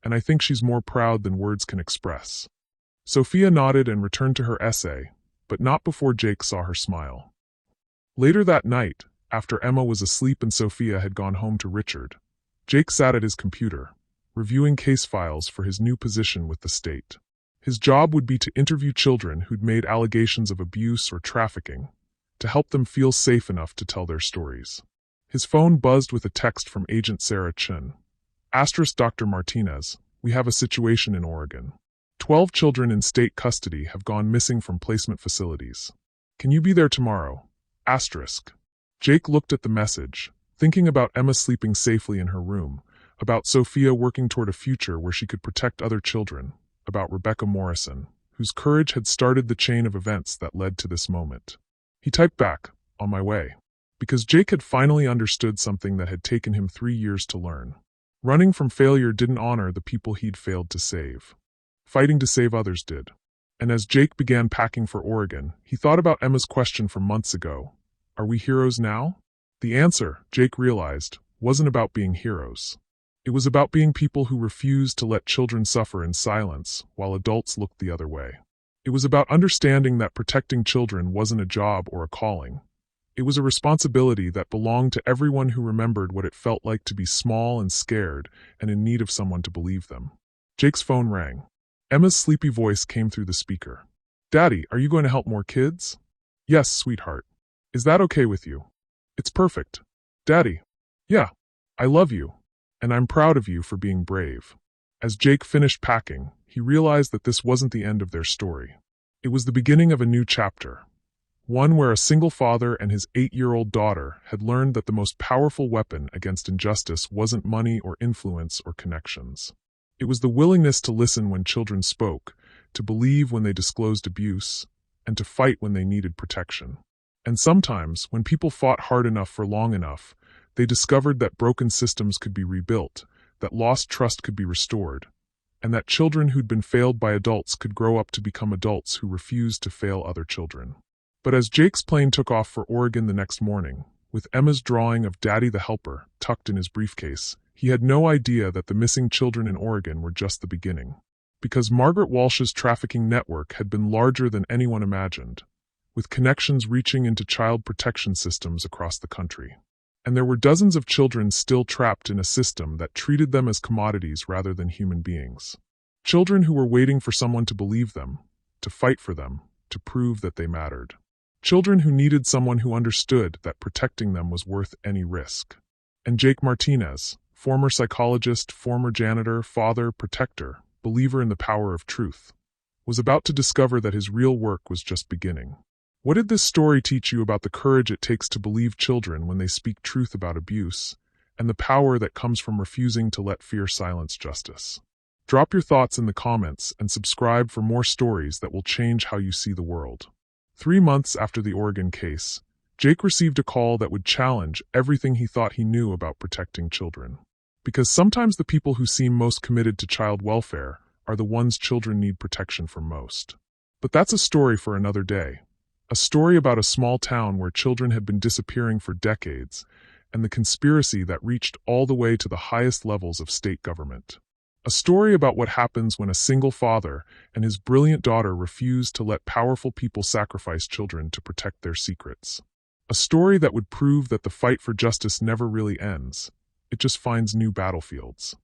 and I think she's more proud than words can express. Sophia nodded and returned to her essay, but not before Jake saw her smile. Later that night, after Emma was asleep and Sophia had gone home to Richard, Jake sat at his computer, reviewing case files for his new position with the state. His job would be to interview children who'd made allegations of abuse or trafficking, to help them feel safe enough to tell their stories. His phone buzzed with a text from Agent Sarah Chin. Asterisk Dr. Martinez, we have a situation in Oregon. 12 children in state custody have gone missing from placement facilities. Can you be there tomorrow? Asterisk. Jake looked at the message, thinking about Emma sleeping safely in her room, about Sophia working toward a future where she could protect other children, about Rebecca Morrison, whose courage had started the chain of events that led to this moment. He typed back, on my way, because Jake had finally understood something that had taken him 3 years to learn. Running from failure didn't honor the people he'd failed to save. Fighting to save others did. And as Jake began packing for Oregon, he thought about Emma's question from months ago. Are we heroes now? The answer, Jake realized, wasn't about being heroes. It was about being people who refused to let children suffer in silence while adults looked the other way. It was about understanding that protecting children wasn't a job or a calling. It was a responsibility that belonged to everyone who remembered what it felt like to be small and scared and in need of someone to believe them. Jake's phone rang. Emma's sleepy voice came through the speaker. Daddy, are you going to help more kids? Yes, sweetheart. Is that okay with you? It's perfect. Daddy. Yeah. I love you. And I'm proud of you for being brave. As Jake finished packing, he realized that this wasn't the end of their story. It was the beginning of a new chapter. One where a single father and his 8-year-old daughter had learned that the most powerful weapon against injustice wasn't money or influence or connections. It was the willingness to listen when children spoke, to believe when they disclosed abuse, and to fight when they needed protection. And sometimes, when people fought hard enough for long enough, they discovered that broken systems could be rebuilt, that lost trust could be restored, and that children who'd been failed by adults could grow up to become adults who refused to fail other children. But as Jake's plane took off for Oregon the next morning, with Emma's drawing of Daddy the Helper tucked in his briefcase, he had no idea that the missing children in Oregon were just the beginning. Because Margaret Walsh's trafficking network had been larger than anyone imagined, with connections reaching into child protection systems across the country. And there were dozens of children still trapped in a system that treated them as commodities rather than human beings. Children who were waiting for someone to believe them, to fight for them, to prove that they mattered. Children who needed someone who understood that protecting them was worth any risk. And Jake Martinez, former psychologist, former janitor, father, protector, believer in the power of truth, was about to discover that his real work was just beginning. What did this story teach you about the courage it takes to believe children when they speak truth about abuse, and the power that comes from refusing to let fear silence justice? Drop your thoughts in the comments and subscribe for more stories that will change how you see the world. 3 months after the Oregon case, Jake received a call that would challenge everything he thought he knew about protecting children. Because sometimes the people who seem most committed to child welfare are the ones children need protection from most. But that's a story for another day. A story about a small town where children had been disappearing for decades, and the conspiracy that reached all the way to the highest levels of state government. A story about what happens when a single father and his brilliant daughter refuse to let powerful people sacrifice children to protect their secrets. A story that would prove that the fight for justice never really ends. It just finds new battlefields.